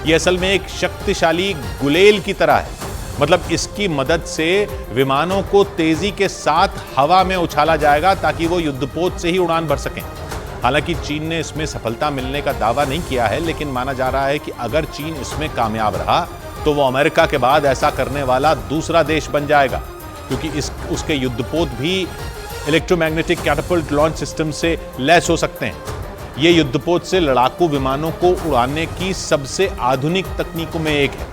यह असल में एक शक्तिशाली गुलेल की तरह है। मतलब इसकी मदद से विमानों को तेजी के साथ हवा में उछाला जाएगा ताकि वो युद्धपोत से ही उड़ान भर सकें। हालांकि चीन ने इसमें सफलता मिलने का दावा नहीं किया है, लेकिन माना जा रहा है कि अगर चीन इसमें कामयाब रहा तो वो अमेरिका के बाद ऐसा करने वाला दूसरा देश बन जाएगा, क्योंकि उसके युद्धपोत भी इलेक्ट्रोमैग्नेटिक कैटapult लॉन्च सिस्टम से लैस हो सकते हैं। ये युद्धपोत से लड़ाकू विमानों को उड़ाने की सबसे आधुनिक तकनीकों में एक है,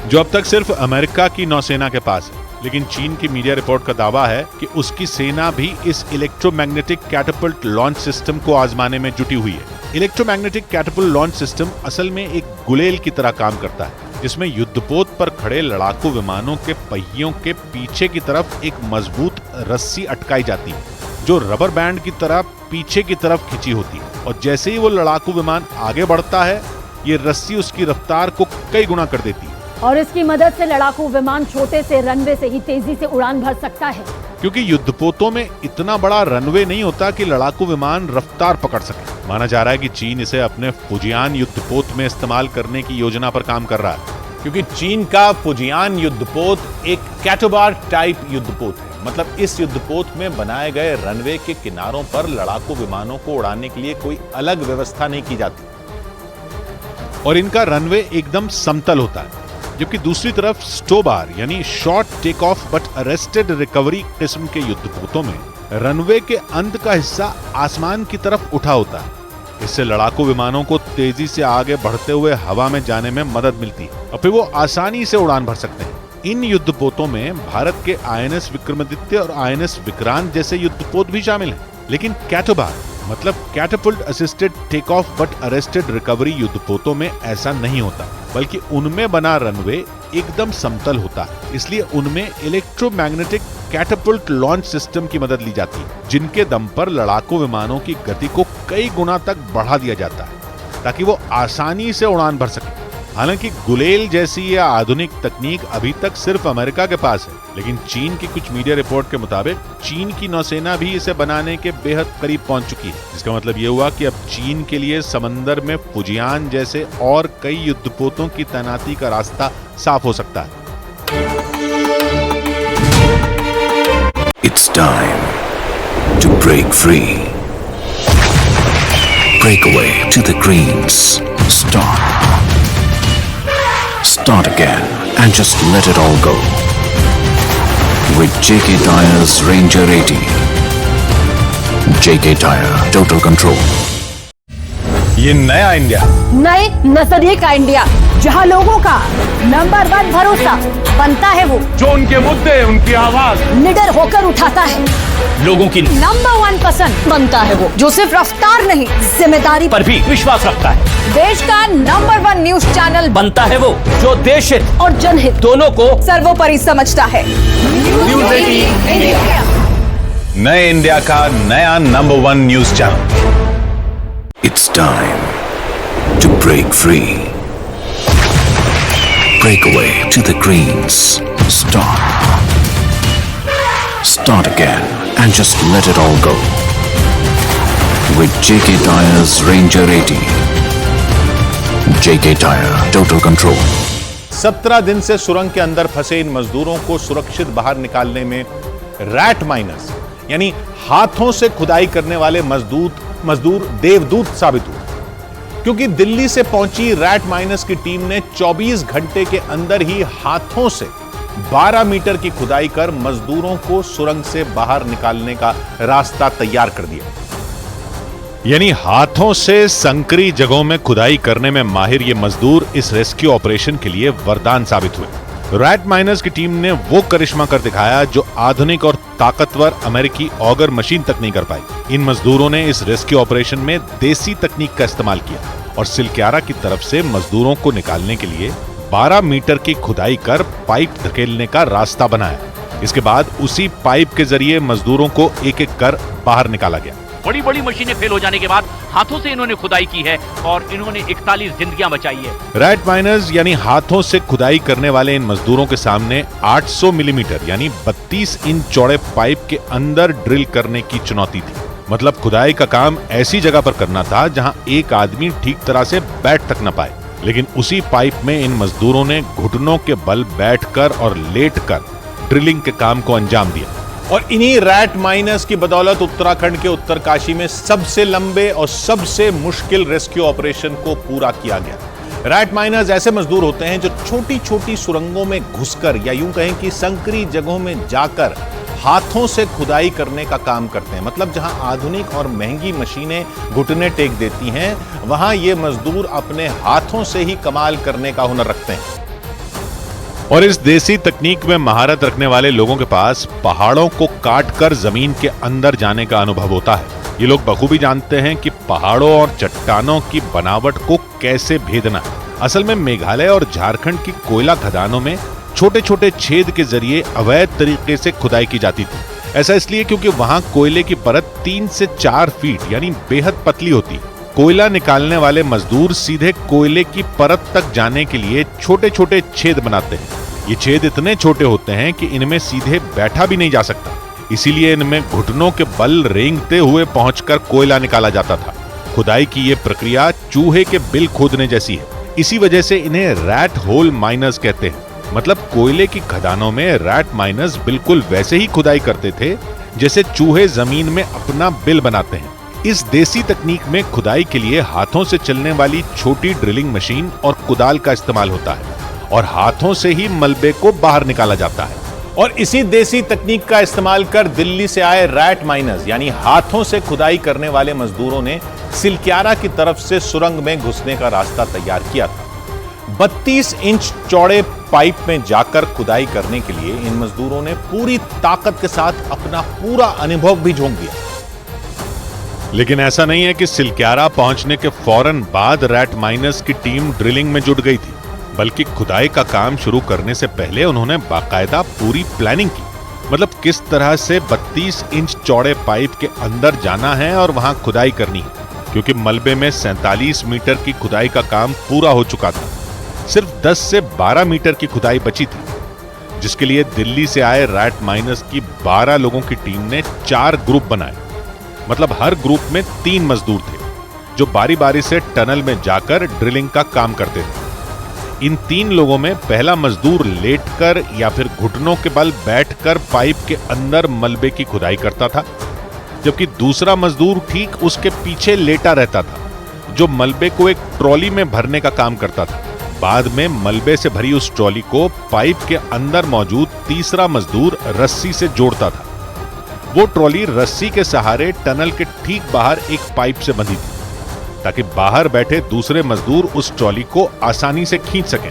जो अब तक सिर्फ अमेरिका की नौसेना के पास है। लेकिन चीन की मीडिया रिपोर्ट का दावा है कि उसकी सेना भी इस इलेक्ट्रोमैग्नेटिक कैटapult लॉन्च सिस्टम को आजमाने में जुटी हुई है। इलेक्ट्रोमैग्नेटिक कैटapult लॉन्च सिस्टम असल में एक गुलेल की तरह काम करता है, जिसमें युद्धपोत पर खड़े लड़ाकू विमानों के पहियों के पीछे की तरफ एक मजबूत रस्सी अटकाई जाती है, जो रबर बैंड की तरह पीछे की तरफ खिंची होती है। और जैसे ही वो लड़ाकू विमान आगे बढ़ता है, ये रस्सी उसकी रफ्तार को कई गुना कर देती है। और इसकी मदद से लड़ाकू विमान छोटे से रनवे से ही तेजी से उड़ान भर सकता है, क्योंकि युद्धपोतों में इतना बड़ा रनवे नहीं होता कि लड़ाकू विमान रफ्तार पकड़ सके। माना जा रहा है कि चीन इसे अपने फुजियान युद्धपोत में इस्तेमाल करने की योजना पर काम कर रहा है, क्योंकि चीन का फुजियान युद्धपोत एक कैटोबार टाइप युद्धपोत है। मतलब इस युद्धपोत में बनाए गए रनवे के किनारों पर लड़ाकू विमानों को उड़ाने के लिए कोई अलग व्यवस्था नहीं की जाती और इनका रनवे एकदम समतल होता है, जबकि दूसरी तरफ स्टोबार यानी short take off but arrested recovery किस्म के युद्धपोतों में रनवे के अंत का हिस्सा आसमान की तरफ उठा होता है। इससे लड़ाकू विमानों को तेजी से आगे बढ़ते हुए हवा में जाने में मदद मिलती है और फिर वो आसानी से उड़ान भर सकते हैं। इन युद्धपोतों में भारत के INS विक्रमादित्य और INS विक्रांत जैसे युद्धपोत भी शामिल हैं। लेकिन कैटोबार मतलब catapult assisted take off but arrested recovery युद्धपोतों में ऐसा नहीं होता, बल्कि उनमें बना रनवे एकदम समतल होता है। इसलिए उनमें इलेक्ट्रोमैग्नेटिक कैटapult लॉन्च सिस्टम की मदद ली जाती है, जिनके दम पर लड़ाकू विमानों की गति को कई गुना तक बढ़ा दिया जाता है ताकि वो आसानी से उड़ान भर सके। हालांकि गुलेल जैसी यह आधुनिक तकनीक अभी तक सिर्फ अमेरिका के पास है, लेकिन चीन की कुछ मीडिया रिपोर्ट के मुताबिक चीन की नौसेना भी इसे बनाने के बेहद करीब पहुंच चुकी है। जिसका मतलब यह हुआ कि अब चीन के लिए समंदर में फुजियान जैसे और कई युद्धपोतों की तैनाती का रास्ता साफ हो सकता है। It's time to break free. Break away to the greens. Start again and just let it all go. With JK Tyre's Ranger 80. JK Tyre, total control. ये नया इंडिया, नए नजरिए का इंडिया, जहां लोगों का नंबर 1 भरोसा बनता है वो जो उनके मुद्दे, उनकी आवाज निडर होकर उठाता है, लोगों की नंबर 1 पसंद बनता है वो जो सिर्फ रफ्तार नहीं जिम्मेदारी पर भी विश्वास रखता है। देश का नंबर 1 न्यूज चैनल बनता है वो जो देश हित और जनहित दोनों को सर्वोपरि समझता है। न्यूज़ 18 इंडिया, नए इंडिया का नया number 1 news channel. It's time to break free. Break away to the greens. Start again and just let it all go. With JK Tyre's Ranger 80. JK Tyre, total control. 17 दिन से सुरंग के अंदर फंसे इन मजदूरों को सुरक्षित बाहर निकालने में रैट माइनर्स यानी हाथों से खुदाई करने वाले मजदूर देवदूत साबित हुए, क्योंकि दिल्ली से पहुंची रैट माइनर्स की टीम ने 24 घंटे के अंदर ही हाथों से 12 मीटर की खुदाई कर मजदूरों को सुरंग से बाहर निकालने का रास्ता तैयार कर दिया। यानी हाथों से संकरी जगहों में खुदाई करने में माहिर ये मजदूर इस रेस्क्यू ऑपरेशन के लिए वरदान साबित हुए। रैट माइनर्स की टीम ने वो करिश्मा कर दिखाया जो आधुनिक और ताकतवर अमेरिकी ऑगर मशीन तक नहीं कर पाई। इन मजदूरों ने इस रेस्क्यू ऑपरेशन में देसी तकनीक का इस्तेमाल किया और सिलक्यारा की तरफ से मजदूरों को निकालने के लिए 12 मीटर की खुदाई कर पाइप धकेलने का रास्ता बनाया। इसके बाद उसी पाइप के जरिए मजदूरों को एक एक कर बाहर निकाला गया। बड़ी बड़ी मशीनें फेल हो जाने के बाद हाथों से इन्होंने खुदाई की है और इन्होंने 41 जिंदगियां बचाई है। रैट माइनर्स यानी हाथों से खुदाई करने वाले इन मजदूरों के सामने 800 मिलीमीटर यानी 32 इंच चौड़े पाइप के अंदर ड्रिल करने की चुनौती थी। मतलब खुदाई का काम ऐसी जगह पर करना था जहां एक आदमी ठीक तरह से बैठ तक न पाए, लेकिन उसी पाइप में इन मजदूरों ने घुटनों के बल बैठकर और लेटकर ड्रिलिंग के काम को अंजाम दिया। और इन्हीं रैट माइनर्स की बदौलत उत्तराखंड के उत्तरकाशी में सबसे लंबे और सबसे मुश्किल रेस्क्यू ऑपरेशन को पूरा किया गया। रैट माइनर्स ऐसे मजदूर होते हैं जो छोटी छोटी सुरंगों में घुसकर या यूं कहें कि संकरी जगहों में जाकर हाथों से खुदाई करने का काम करते हैं। मतलब जहां आधुनिक और महंगी मशीनें घुटने टेक देती हैं, वहां ये मजदूर अपने हाथों से ही कमाल करने का हुनर रखते हैं। और इस देसी तकनीक में महारत रखने वाले लोगों के पास पहाड़ों को काटकर जमीन के अंदर जाने का अनुभव होता है। ये लोग बखूबी जानते हैं कि पहाड़ों और चट्टानों की बनावट को कैसे भेदना है। असल में मेघालय और झारखंड की कोयला खदानों में छोटे छोटे छेद के जरिए अवैध तरीके से खुदाई की जाती थी। ऐसा इसलिए क्योंकि वहां कोयले की परत 3 से 4 फीट यानी बेहद पतली होती है। कोयला निकालने वाले मजदूर सीधे कोयले की परत तक जाने के लिए छोटे छोटे छेद बनाते हैं। ये छेद इतने छोटे होते हैं कि इनमें सीधे बैठा भी नहीं जा सकता, इसीलिए इनमें घुटनों के बल रेंगते हुए पहुंचकर कोयला निकाला जाता था। खुदाई की ये प्रक्रिया चूहे के बिल खोदने जैसी है, इसी वजह से इन्हें रैट होल माइनर्स कहते हैं। मतलब कोयले की खदानों में रैट माइनर्स बिल्कुल वैसे ही खुदाई करते थे जैसे चूहे जमीन में अपना बिल बनाते हैं। इस देसी तकनीक में खुदाई के लिए हाथों से चलने वाली छोटी ड्रिलिंग मशीन और कुदाल का इस्तेमाल होता है और हाथों से ही मलबे को बाहर निकाला जाता है। और इसी देसी तकनीक का इस्तेमाल कर दिल्ली से आए रैट माइनर्स यानी हाथों से खुदाई करने वाले मजदूरों ने सिलक्यारा की तरफ से सुरंग में घुसने का रास्ता तैयार किया था। 32 इंच चौड़े पाइप में जाकर खुदाई करने के लिए इन मजदूरों ने पूरी ताकत के साथ अपना पूरा अनुभव भी झोंक दिया। लेकिन ऐसा नहीं है कि सिलक्यारा पहुंचने के फौरन बाद रैट माइनर्स की टीम ड्रिलिंग में जुट गई थी, बल्कि खुदाई का काम शुरू करने से पहले उन्होंने बाकायदा पूरी प्लानिंग की। मतलब किस तरह से 32 इंच चौड़े पाइप के अंदर जाना है और वहां खुदाई करनी है, क्योंकि मलबे में 47 मीटर की खुदाई का काम पूरा हो चुका था। सिर्फ 10 से 12 मीटर की खुदाई बची थी, जिसके लिए दिल्ली से आए रैट माइनर्स की 12 लोगों की टीम ने 4 ग्रुप बनाए। मतलब हर ग्रुप में 3 मजदूर थे जो बारी बारी से टनल में जाकर ड्रिलिंग का काम करते थे। इन 3 लोगों में पहला मजदूर लेटकर या फिर घुटनों के बल बैठकर पाइप के अंदर मलबे की खुदाई करता था, जबकि दूसरा मजदूर ठीक उसके पीछे लेटा रहता था, जो मलबे को एक ट्रॉली में भरने का काम करता था। बाद में मलबे से भरी उस ट्रॉली को पाइप के अंदर मौजूद तीसरा मजदूर रस्सी से जोड़ता था। वो ट्रॉली रस्सी के सहारे टनल के ठीक बाहर एक पाइप से बंधी थी, ताकि बाहर बैठे दूसरे मजदूर उस ट्रॉली को आसानी से खींच सकें।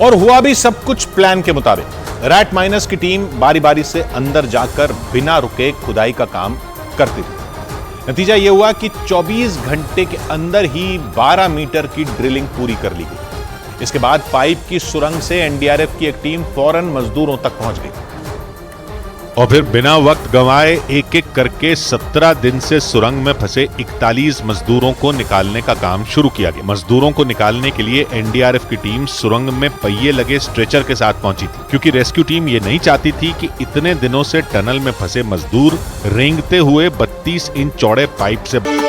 और हुआ भी सब कुछ प्लान के मुताबिक। रैट माइनर्स की टीम बारी बारी से अंदर जाकर बिना रुके खुदाई का काम करती थी। नतीजा यह हुआ कि 24 घंटे के अंदर ही 12 मीटर की ड्रिलिंग पूरी कर ली गई। इसके बाद पाइप की सुरंग से एनडीआरएफ की एक टीम फौरन मजदूरों तक पहुंच गई। और फिर बिना वक्त गंवाए एक एक करके 17 दिन से सुरंग में फंसे 41 मजदूरों को निकालने का काम शुरू किया गया। मजदूरों को निकालने के लिए एनडीआरएफ की टीम सुरंग में पहिए लगे स्ट्रेचर के साथ पहुंची थी, क्योंकि रेस्क्यू टीम ये नहीं चाहती थी कि इतने दिनों से टनल में फंसे मजदूर रेंगते हुए 32 इंच चौड़े पाइप से।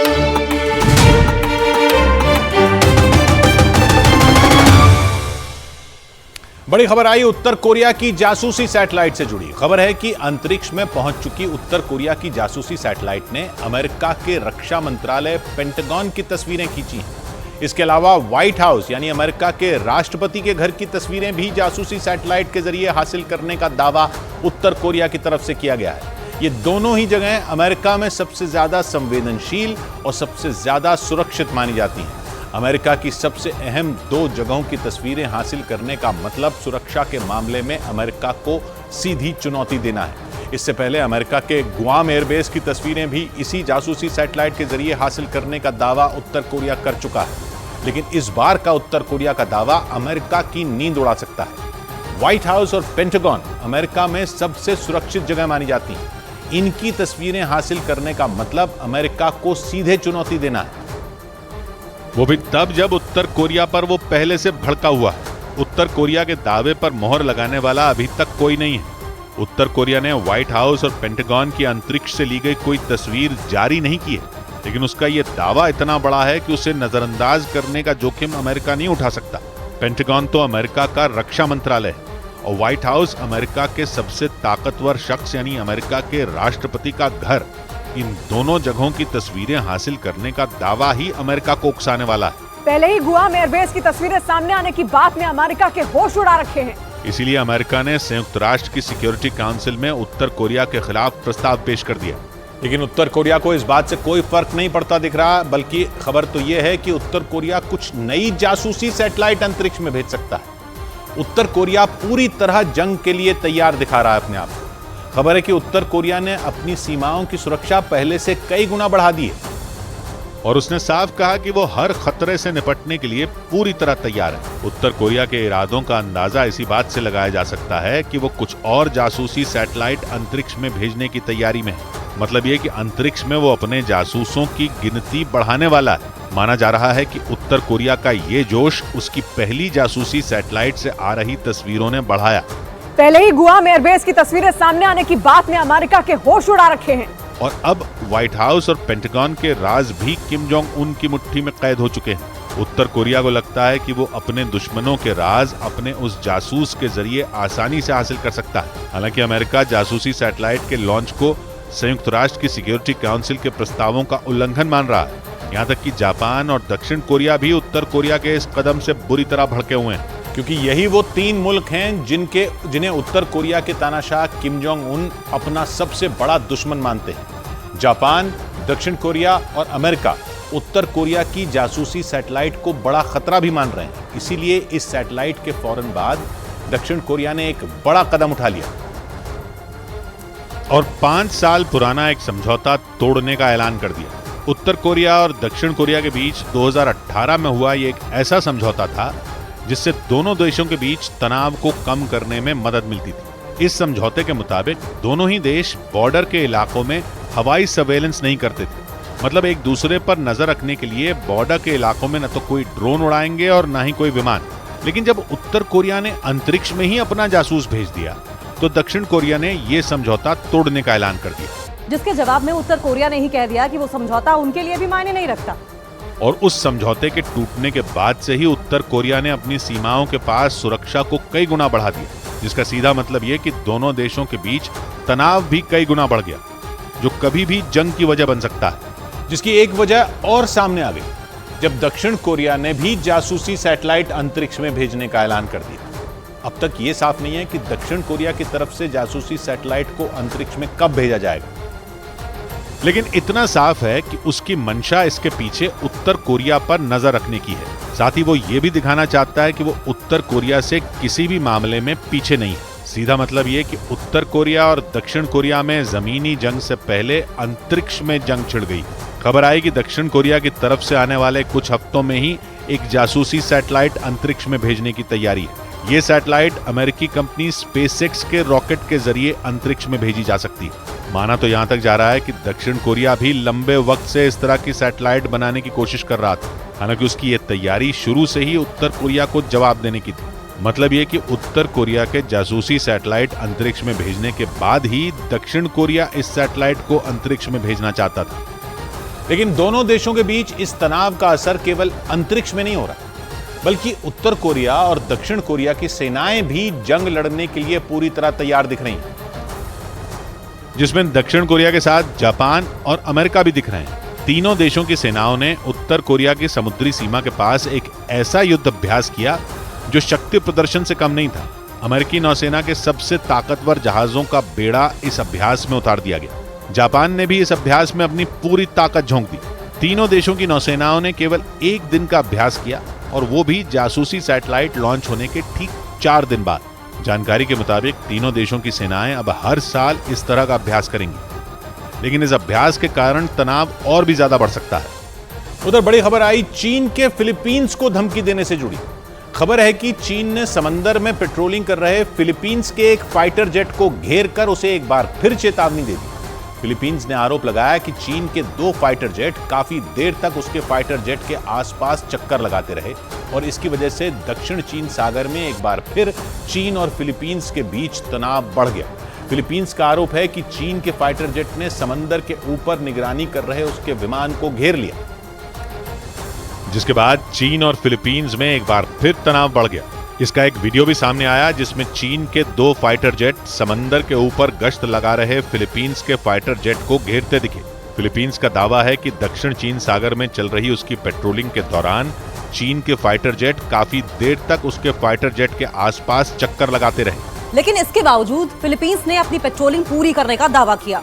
बड़ी खबर आई उत्तर कोरिया की जासूसी सैटेलाइट से जुड़ी। खबर है कि अंतरिक्ष में पहुंच चुकी उत्तर कोरिया की जासूसी सैटेलाइट ने अमेरिका के रक्षा मंत्रालय पेंटागन की तस्वीरें खींची हैं। इसके अलावा व्हाइट हाउस यानी अमेरिका के राष्ट्रपति के घर की तस्वीरें भी जासूसी सैटेलाइट के जरिए हासिल करने का दावा उत्तर कोरिया की तरफ से किया गया है। ये दोनों ही जगहें अमेरिका में सबसे ज्यादा संवेदनशील और सबसे ज्यादा सुरक्षित मानी जाती हैं। अमेरिका की सबसे अहम 2 जगहों की तस्वीरें हासिल करने का मतलब सुरक्षा के मामले में अमेरिका को सीधी चुनौती देना है। इससे पहले अमेरिका के गुआम एयरबेस की तस्वीरें भी इसी जासूसी सैटेलाइट के जरिए हासिल करने का दावा उत्तर कोरिया कर चुका है, लेकिन इस बार का उत्तर कोरिया का दावा अमेरिका की नींद उड़ा सकता है। व्हाइट हाउस और पेंटागन अमेरिका में सबसे सुरक्षित जगह मानी जाती हैं। इनकी तस्वीरें हासिल करने का मतलब अमेरिका को सीधे चुनौती देना है, वो भी तब जब उत्तर कोरिया पर वो पहले से भड़का हुआ है। उत्तर कोरिया के दावे पर मोहर लगाने वाला अभी तक कोई नहीं है। उत्तर कोरिया ने व्हाइट हाउस और पेंटागन की अंतरिक्ष से ली गई कोई तस्वीर जारी नहीं की है, लेकिन उसका ये दावा इतना बड़ा है कि उसे नजरअंदाज करने का जोखिम अमेरिका नहीं उठा सकता। पेंटागन तो अमेरिका का रक्षा मंत्रालय है और व्हाइट हाउस अमेरिका के सबसे ताकतवर शख्स यानी अमेरिका के राष्ट्रपति का घर। इन दोनों जगहों की तस्वीरें हासिल करने का दावा ही अमेरिका को उकसाने वाला है। पहले ही गुआम एयरबेस की तस्वीरें सामने आने की बात में अमेरिका के होश उड़ा रखे हैं। इसीलिए अमेरिका ने संयुक्त राष्ट्र की सिक्योरिटी काउंसिल में उत्तर कोरिया के खिलाफ प्रस्ताव पेश कर दिया। लेकिन उत्तर कोरिया को इस बात से कोई फर्क नहीं पड़ता दिख रहा, बल्कि खबर तो यह है कि उत्तर कोरिया कुछ नई जासूसी सैटेलाइट अंतरिक्ष में भेज सकता है। उत्तर कोरिया पूरी तरह जंग के लिए तैयार दिखा रहा है अपने आप को। खबर है कि उत्तर कोरिया ने अपनी सीमाओं की सुरक्षा पहले से कई गुना बढ़ा दी है और उसने साफ कहा कि वो हर खतरे से निपटने के लिए पूरी तरह तैयार है। उत्तर कोरिया के इरादों का अंदाजा इसी बात से लगाया जा सकता है कि वो कुछ और जासूसी सैटेलाइट अंतरिक्ष में भेजने की तैयारी में है। मतलब ये कि अंतरिक्ष में वो अपने जासूसों की गिनती बढ़ाने वाला है। माना जा रहा है कि उत्तर कोरिया का ये जोश उसकी पहली जासूसी सैटेलाइट से आ रही तस्वीरों ने बढ़ाया। पहले ही गुआम एयरबेस की तस्वीरें सामने आने की बात में अमेरिका के होश उड़ा रखे हैं और अब व्हाइट हाउस और पेंटागन के राज भी किम जोंग उन की मुट्ठी में कैद हो चुके हैं। उत्तर कोरिया को लगता है कि वो अपने दुश्मनों के राज अपने उस जासूस के जरिए आसानी से हासिल कर सकता है। हालांकि अमेरिका जासूसी सैटेलाइट के लॉन्च को संयुक्त राष्ट्र की सिक्योरिटी काउंसिल के प्रस्तावों का उल्लंघन मान रहा है। यहाँ तक कि जापान और दक्षिण कोरिया भी उत्तर कोरिया के इस कदम से बुरी तरह भड़के हुए हैं, क्योंकि यही वो 3 मुल्क हैं जिन्हें उत्तर कोरिया के तानाशाह किम जोंग उन अपना सबसे बड़ा दुश्मन मानते हैं। जापान, दक्षिण कोरिया और अमेरिका उत्तर कोरिया की जासूसी सैटेलाइट को बड़ा खतरा भी मान रहे हैं। इसीलिए इस सैटेलाइट के फौरन बाद दक्षिण कोरिया ने एक बड़ा कदम उठा लिया और 5 साल पुराना एक समझौता तोड़ने का ऐलान कर दिया। उत्तर कोरिया और दक्षिण कोरिया के बीच 2018 में हुआ ये एक ऐसा समझौता था जिससे दोनों देशों के बीच तनाव को कम करने में मदद मिलती थी। इस समझौते के मुताबिक दोनों ही देश बॉर्डर के इलाकों में हवाई सर्वेलेंस नहीं करते थे। मतलब एक दूसरे पर नजर रखने के लिए बॉर्डर के इलाकों में न तो कोई ड्रोन उड़ाएंगे और न ही कोई विमान। लेकिन जब उत्तर कोरिया ने अंतरिक्ष में ही अपना जासूस भेज दिया तो दक्षिण कोरिया ने यह समझौता तोड़ने का ऐलान कर दिया, जिसके जवाब में उत्तर कोरिया ने ही कह दिया कि वो समझौता उनके लिए भी मायने नहीं रखता। और उस समझौते के टूटने के बाद से ही उत्तर कोरिया ने अपनी सीमाओं के पास सुरक्षा को कई गुना बढ़ा दिया, जिसका सीधा मतलब यह कि दोनों देशों के बीच तनाव भी कई गुना बढ़ गया, जो कभी भी जंग की वजह बन सकता है। जिसकी एक वजह और सामने आ गई जब दक्षिण कोरिया ने भी जासूसी सैटेलाइट अंतरिक्ष में भेजने का ऐलान कर दिया। अब तक ये साफ नहीं है कि दक्षिण कोरिया की तरफ से जासूसी सैटेलाइट को अंतरिक्ष में कब भेजा जाएगा, लेकिन इतना साफ है कि उसकी मंशा इसके पीछे उत्तर कोरिया पर नजर रखने की है। साथ ही वो ये भी दिखाना चाहता है कि वो उत्तर कोरिया से किसी भी मामले में पीछे नहीं है। सीधा मतलब ये कि उत्तर कोरिया और दक्षिण कोरिया में जमीनी जंग से पहले अंतरिक्ष में जंग छिड़ गई। खबर आई कि दक्षिण कोरिया की तरफ से आने वाले कुछ हफ्तों में ही एक जासूसी सैटेलाइट अंतरिक्ष में भेजने की तैयारी है। ये सैटेलाइट अमेरिकी कंपनी स्पेसएक्स के रॉकेट के जरिए अंतरिक्ष में भेजी जा सकती है। माना तो यहां तक जा रहा है कि दक्षिण कोरिया भी लंबे वक्त से इस तरह की सैटेलाइट बनाने की कोशिश कर रहा था। हालांकि उसकी ये तैयारी शुरू से ही उत्तर कोरिया को जवाब देने की थी। मतलब ये कि उत्तर कोरिया के जासूसी सैटेलाइट अंतरिक्ष में भेजने के बाद ही दक्षिण कोरिया इस सैटेलाइट को अंतरिक्ष में भेजना चाहता था। लेकिन दोनों देशों के बीच इस तनाव का असर केवल अंतरिक्ष में नहीं हो रहा, बल्कि उत्तर कोरिया और दक्षिण कोरिया की सेनाएं भी जंग लड़ने के लिए पूरी तरह तैयार दिख रही हैं, जिसमें दक्षिण कोरिया के साथ जापान और अमेरिका भी दिख रहे हैं। तीनों देशों की सेनाओं ने उत्तर कोरिया की समुद्री सीमा के पास एक ऐसा युद्ध अभ्यास किया जो शक्ति प्रदर्शन से कम नहीं था। अमेरिकी नौसेना के सबसे ताकतवर जहाजों का बेड़ा इस अभ्यास में उतार दिया गया। जापान ने भी इस अभ्यास में अपनी पूरी ताकत झोंक दी। तीनों देशों की नौसेनाओं ने केवल 1 दिन का अभ्यास किया, और वो भी जासूसी सैटेलाइट लॉन्च होने के ठीक 4 दिन बाद। जानकारी के मुताबिक तीनों देशों की सेनाएं अब हर साल इस तरह का अभ्यास करेंगी, लेकिन इस अभ्यास के कारण तनाव और भी ज्यादा बढ़ सकता है। उधर बड़ी खबर आई चीन के फिलीपींस को धमकी देने से जुड़ी। खबर है कि चीन ने समंदर में पेट्रोलिंग कर रहे फिलीपींस के एक फाइटर जेट को घेर कर उसे एक बार फिर चेतावनी दे दी। फिलीपींस ने आरोप लगाया कि चीन के 2 फाइटर जेट काफी देर तक उसके फाइटर जेट के आसपास चक्कर लगाते रहे, और इसकी वजह से दक्षिण चीन सागर में एक बार फिर चीन और फिलीपींस के बीच तनाव बढ़ गया। फिलीपींस का आरोप है कि चीन के फाइटर जेट ने समंदर के ऊपर निगरानी कर रहे उसके विमान को घेर लिया, जिसके बाद चीन और फिलीपींस में एक बार फिर तनाव बढ़ गया। इसका एक वीडियो भी सामने आया जिसमें चीन के 2 फाइटर जेट समंदर के ऊपर गश्त लगा रहे फिलीपींस के फाइटर जेट को घेरते दिखे। फिलीपींस का दावा है कि दक्षिण चीन सागर में चल रही उसकी पेट्रोलिंग के दौरान चीन के फाइटर जेट काफी देर तक उसके फाइटर जेट के आसपास चक्कर लगाते रहे। लेकिन इसके बावजूद फिलीपींस ने अपनी पेट्रोलिंग पूरी करने का दावा किया।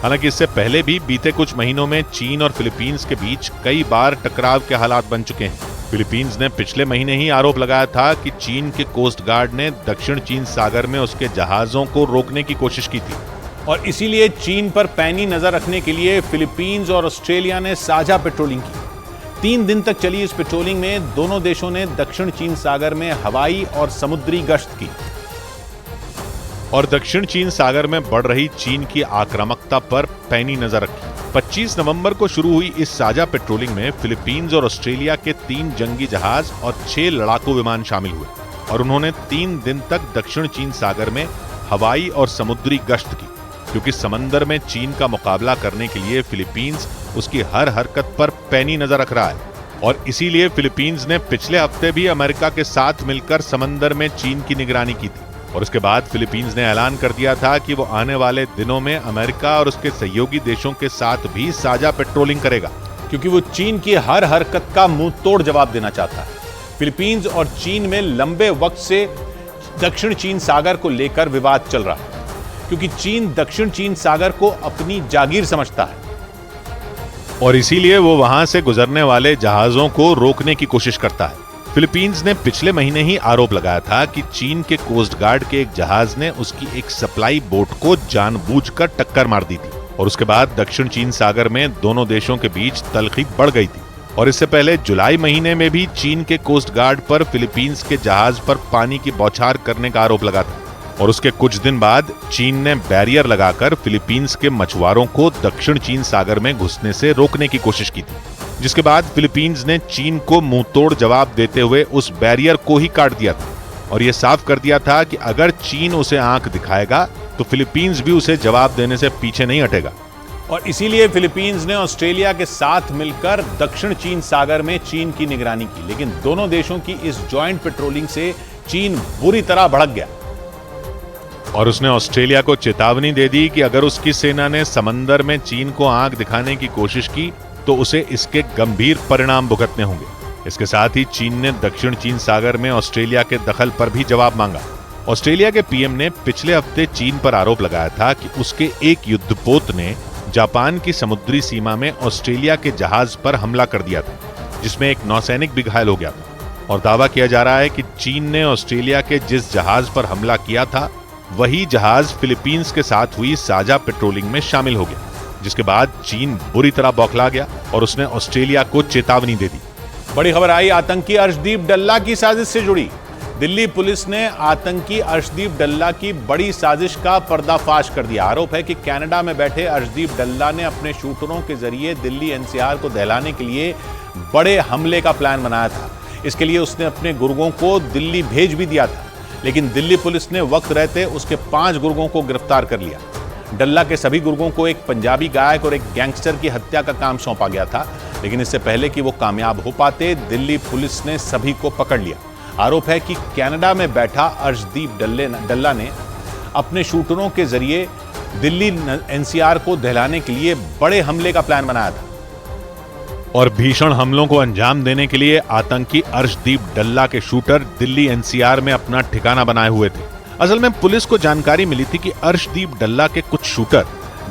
हालांकि इससे पहले भी बीते कुछ महीनों में चीन और फिलीपींस के बीच कई बार टकराव के हालात बन चुके हैं। फिलीपींस ने पिछले महीने ही आरोप लगाया था कि चीन के कोस्ट गार्ड ने दक्षिण चीन सागर में उसके जहाजों को रोकने की कोशिश की थी, और इसीलिए चीन पर पैनी नजर रखने के लिए फिलीपींस और ऑस्ट्रेलिया ने साझा पेट्रोलिंग की। 3 दिन तक चली इस पेट्रोलिंग में दोनों देशों ने दक्षिण चीन सागर में हवाई और समुद्री गश्त की, और दक्षिण चीन सागर में बढ़ रही चीन की आक्रामकता पर पैनी नजर रखी। 25 नवंबर को शुरू हुई इस साझा पेट्रोलिंग में फिलीपींस और ऑस्ट्रेलिया के 3 जंगी जहाज और 6 लड़ाकू विमान शामिल हुए, और उन्होंने 3 दिन तक दक्षिण चीन सागर में हवाई और समुद्री गश्त की, क्योंकि समंदर में चीन का मुकाबला करने के लिए फिलीपींस उसकी हर हरकत पर पैनी नजर रख रहा है। और इसीलिए फिलीपींस ने पिछले हफ्ते भी अमेरिका के साथ मिलकर समंदर में चीन की निगरानी की थी, और उसके बाद फिलीपींस ने ऐलान कर दिया था कि वो आने वाले दिनों में अमेरिका और उसके सहयोगी देशों के साथ भी साझा पेट्रोलिंग करेगा, क्योंकि वो चीन की हर हरकत का मुंह तोड़ जवाब देना चाहता है। फिलीपींस और चीन में लंबे वक्त से दक्षिण चीन सागर को लेकर विवाद चल रहा है, क्योंकि चीन दक्षिण चीन सागर को अपनी जागीर समझता है, और इसीलिए वो वहां से गुजरने वाले जहाजों को रोकने की कोशिश करता है। फिलीपींस ने पिछले महीने ही आरोप लगाया था कि चीन के कोस्ट गार्ड के एक जहाज ने उसकी एक सप्लाई बोट को जानबूझकर टक्कर मार दी थी, और उसके बाद दक्षिण चीन सागर में दोनों देशों के बीच तलखी बढ़ गई थी। और इससे पहले जुलाई महीने में भी चीन के कोस्ट गार्ड पर फिलीपींस के जहाज पर पानी की बौछार करने का आरोप लगा था, और उसके कुछ दिन बाद चीन ने बैरियर लगाकर फिलीपींस के मछुआरों को दक्षिण चीन सागर में घुसने से रोकने की कोशिश की थी, जिसके बाद फिलीपींस ने चीन को मुंहतोड़ जवाब देते हुए उस बैरियर को ही काट दिया था, और यह साफ कर दिया था कि अगर चीन उसे आंख दिखाएगा तो फिलीपींस भी उसे जवाब देने से पीछे नहीं हटेगा। और इसीलिए फिलीपींस ने ऑस्ट्रेलिया के साथ मिलकर दक्षिण चीन सागर में चीन की निगरानी की, लेकिन दोनों देशों की इस जॉइंट पेट्रोलिंग से चीन बुरी तरह भड़क गया, और उसने ऑस्ट्रेलिया को चेतावनी दे दी कि अगर उसकी सेना ने समंदर में चीन को आंख दिखाने की कोशिश की तो उसे इसके गंभीर परिणाम भुगतने होंगे। इसके साथ ही चीन ने दक्षिण चीन सागर में ऑस्ट्रेलिया के दखल पर भी जवाब मांगा। ऑस्ट्रेलिया के पीएम ने पिछले हफ्ते चीन पर आरोप लगाया था कि उसके एक युद्धपोत ने जापान की समुद्री सीमा में ऑस्ट्रेलिया के जहाज पर हमला कर दिया था, जिसमें एक नौसैनिक भी घायल हो गया था, और दावा किया जा रहा है कि चीन ने ऑस्ट्रेलिया के जिस जहाज पर हमला किया था वही जहाज फिलीपींस के साथ हुई साझा पेट्रोलिंग में शामिल हो गया, जिसके बाद चीन बुरी तरह बौखला गया और उसने ऑस्ट्रेलिया को चेतावनी दे दी। बड़ी खबर आई आतंकी अर्शदीप डल्ला की साजिश से जुड़ी। दिल्ली पुलिस ने आतंकी अर्शदीप डल्ला की बड़ी साजिश का पर्दाफाश कर दिया। आरोप है कि कनाडा में बैठे अर्शदीप डल्ला ने अपने शूटरों के जरिए दिल्ली एनसीआर को दहलाने के लिए बड़े हमले का प्लान बनाया था। इसके लिए उसने अपने गुर्गों को दिल्ली भेज भी दिया था, लेकिन दिल्ली पुलिस ने वक्त रहते उसके 5 गुर्गों को गिरफ्तार कर लिया। डल्ला के सभी गुर्गों को एक पंजाबी गायक और एक गैंगस्टर की हत्या का काम सौंपा गया था, लेकिन इससे पहले कि वो कामयाब हो पाते दिल्ली पुलिस ने सभी को पकड़ लिया। आरोप है कि कनाडा में बैठा अर्शदीप डल्ला ने अपने शूटरों के जरिए दिल्ली एनसीआर को दहलाने के लिए बड़े हमले का प्लान बनाया था और भीषण हमलों को अंजाम देने के लिए आतंकी अर्शदीप डल्ला के शूटर दिल्ली एनसीआर में अपना ठिकाना बनाए हुए थे। असल में पुलिस को जानकारी मिली थी कि अर्शदीप डल्ला के कुछ शूटर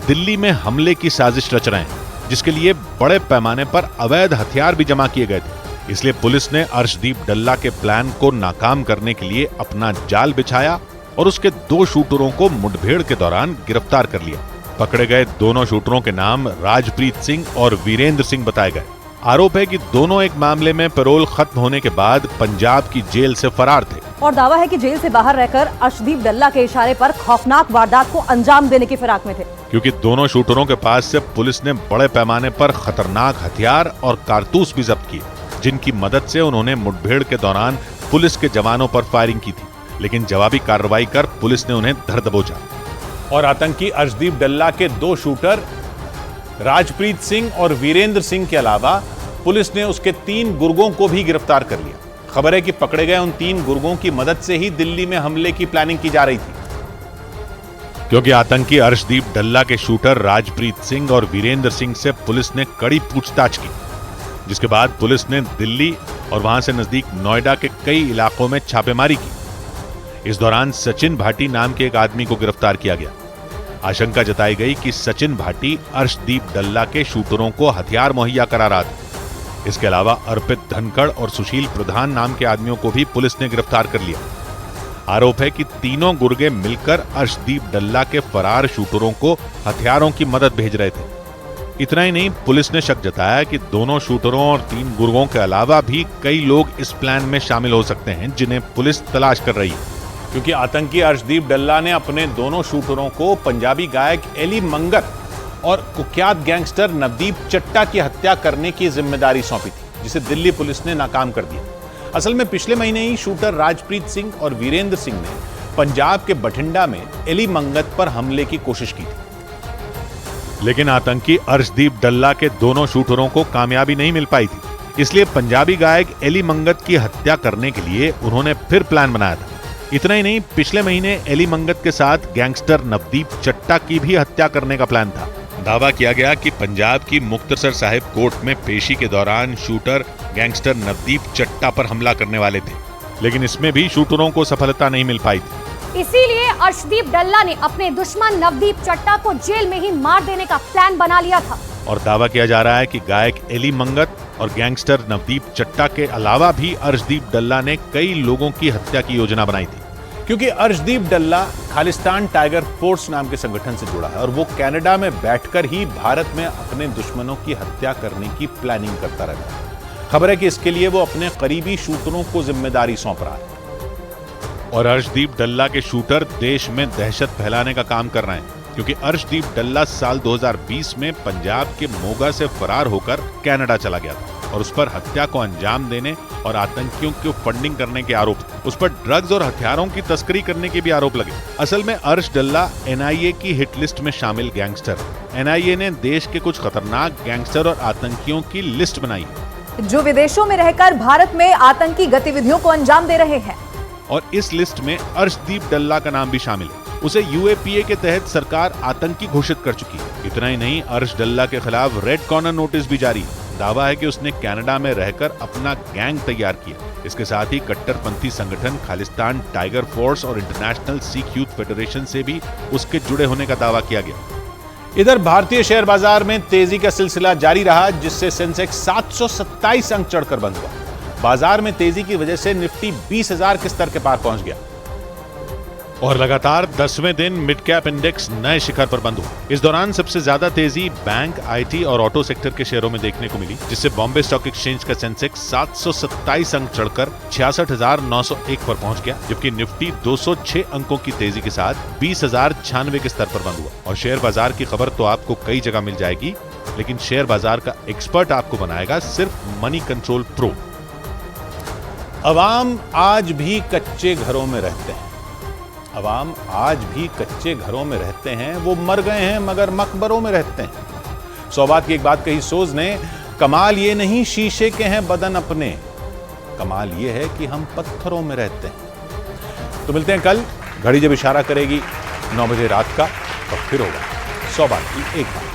दिल्ली में हमले की साजिश रच रहे हैं, जिसके लिए बड़े पैमाने पर अवैध हथियार भी जमा किए गए थे। इसलिए पुलिस ने अर्शदीप डल्ला के प्लान को नाकाम करने के लिए अपना जाल बिछाया और उसके 2 शूटरों को मुठभेड़ के दौरान गिरफ्तार कर लिया। पकड़े गए दोनों शूटरों के नाम राजप्रीत सिंह और वीरेंद्र सिंह बताए गए। आरोप है कि दोनों एक मामले में पैरोल खत्म होने के बाद पंजाब की जेल से फरार थे और दावा है कि जेल से बाहर रहकर अर्शदीप डल्ला के इशारे पर खौफनाक वारदात को अंजाम देने की फिराक में थे, क्योंकि दोनों शूटरों के पास से पुलिस ने बड़े पैमाने पर खतरनाक हथियार और कारतूस भी जब्त किए, जिनकी मदद से उन्होंने मुठभेड़ के दौरान पुलिस के जवानों पर फायरिंग की थी। लेकिन जवाबी कार्रवाई कर पुलिस ने उन्हें धर दबोचा और आतंकी अर्शदीप डल्ला के 2 शूटर राजप्रीत सिंह और वीरेंद्र सिंह के अलावा पुलिस ने उसके 3 गुर्गों को भी गिरफ्तार कर लिया। खबर है कि पकड़े गए उन 3 गुर्गों की मदद से ही दिल्ली में हमले की प्लानिंग की जा रही थी, क्योंकि आतंकी अर्शदीप डल्ला के शूटर राजप्रीत सिंह और वीरेंद्र सिंह से पुलिस ने कड़ी पूछताछ की, जिसके बाद पुलिस ने दिल्ली और वहां से नजदीक नोएडा के कई इलाकों में छापेमारी की। इस दौरान सचिन भाटी नाम के एक आदमी को गिरफ्तार किया गया। आशंका जताई गई कि सचिन भाटी अर्शदीप डल्ला के शूटरों को हथियार मुहैया करा रहा था। इसके अलावा अर्पित धनखड़ और सुशील प्रधान नाम के आदमियों को भी पुलिस ने गिरफ्तार कर लिया। आरोप है कि तीनों गुर्गे मिलकर अर्शदीप डल्ला के फरार शूटरों को हथियारों की मदद भेज रहे थे। इतना ही नहीं, पुलिस ने शक जताया कि दोनों शूटरों और 3 गुर्गों के अलावा भी कई लोग इस प्लान में शामिल हो सकते हैं, जिन्हें पुलिस तलाश कर रही है, क्योंकि आतंकी अर्शदीप डल्ला ने अपने दोनों शूटरों को पंजाबी गायक एली मंगत और कुख्यात गैंगस्टर नवदीप चट्टा की हत्या करने की जिम्मेदारी सौंपी थी, जिसे दिल्ली पुलिस ने नाकाम कर दिया। असल में पिछले महीने ही शूटर राजप्रीत सिंह और वीरेंद्र सिंह ने पंजाब के बठिंडा में एली मंगत पर हमले की कोशिश की थी, लेकिन आतंकी अर्शदीप डल्ला के दोनों शूटरों को कामयाबी नहीं मिल पाई थी। इसलिए पंजाबी गायक एली मंगत की हत्या करने के लिए उन्होंने फिर प्लान बनाया था। इतना ही नहीं, पिछले महीने एली मंगत के साथ गैंगस्टर नवदीप चट्टा की भी हत्या करने का प्लान था। दावा किया गया कि पंजाब की मुक्तसर साहिब कोर्ट में पेशी के दौरान शूटर गैंगस्टर नवदीप चट्टा पर हमला करने वाले थे, लेकिन इसमें भी शूटरों को सफलता नहीं मिल पाई थी। इसीलिए अर्शदीप डल्ला ने अपने दुश्मन नवदीप चट्टा को जेल में ही मार देने का प्लान बना लिया था। और दावा किया जा रहा है कि गायक एली मंगत और गैंगस्टर नवदीप चट्टा के अलावा भी अर्शदीप डल्ला ने कई लोगों की हत्या की योजना बनाई थी, क्योंकि अर्शदीप डल्ला खालिस्तान टाइगर फोर्स नाम के संगठन से जुड़ा है और वो कनाडा में बैठकर ही भारत में अपने दुश्मनों की हत्या करने की प्लानिंग करता रहता है। खबर है कि इसके लिए वो अपने करीबी शूटरों को जिम्मेदारी सौंप रहा है और अर्शदीप डल्ला के शूटर देश में दहशत फैलाने का काम कर रहे हैं, क्योंकि अर्शदीप डल्ला साल 2020 में पंजाब के मोगा से फरार होकर कनाडा चला गया था और उस पर हत्या को अंजाम देने और आतंकियों को फंडिंग करने के आरोप, उस पर ड्रग्स और हथियारों की तस्करी करने के भी आरोप लगे। असल में अर्श डल्ला एनआईए की हिट लिस्ट में शामिल गैंगस्टर। एनआईए ने देश के कुछ खतरनाक गैंगस्टर और आतंकियों की लिस्ट बनाई है, जो विदेशों में रहकर भारत में आतंकी गतिविधियों को अंजाम दे रहे हैं। और इस लिस्ट में अर्शदीप डल्ला का नाम भी शामिल है। उसे यूएपीए के तहत सरकार आतंकी घोषित कर चुकी है। इतना ही नहीं, अर्श डल्ला के खिलाफ रेड कॉर्नर नोटिस भी जारी है। दावा है कि उसने कनाडा में रहकर अपना गैंग तैयार किया। इसके साथ ही कट्टरपंथी संगठन खालिस्तान टाइगर फोर्स और इंटरनेशनल सिख यूथ फेडरेशन से भी उसके जुड़े होने का दावा किया गया। इधर भारतीय शेयर बाजार में तेजी का सिलसिला जारी रहा, जिससे सेंसेक्स 727 अंक चढ़कर बंद हुआ। बाजार में तेजी की वजह से निफ्टी 20,000 के स्तर के पार पहुंच गया। और लगातार 10वें दिन मिड कैप इंडेक्स नए शिखर पर बंद हुआ। इस दौरान सबसे ज्यादा तेजी बैंक, आईटी और ऑटो सेक्टर के शेयरों में देखने को मिली, जिससे बॉम्बे स्टॉक एक्सचेंज का सेंसेक्स 727 अंक चढ़कर 66,901 पर पहुंच गया, जबकि निफ्टी 206 अंकों की तेजी के साथ 20,096 के स्तर पर बंद हुआ। और शेयर बाजार की खबर तो आपको कई जगह मिल जाएगी, लेकिन शेयर बाजार का एक्सपर्ट आपको बनाएगा सिर्फ मनी कंट्रोल प्रो। अवाम आज भी कच्चे घरों में रहते हैं। अवाम आज भी कच्चे घरों में रहते हैं। वो मर गए हैं मगर मकबरों में रहते हैं। 100 बात की एक बात कही सोज ने, कमाल ये नहीं शीशे के हैं बदन अपने, कमाल ये है कि हम पत्थरों में रहते हैं। तो मिलते हैं कल, घड़ी जब इशारा करेगी 9 बजे रात का, तो फिर होगा 100 बात की एक बात।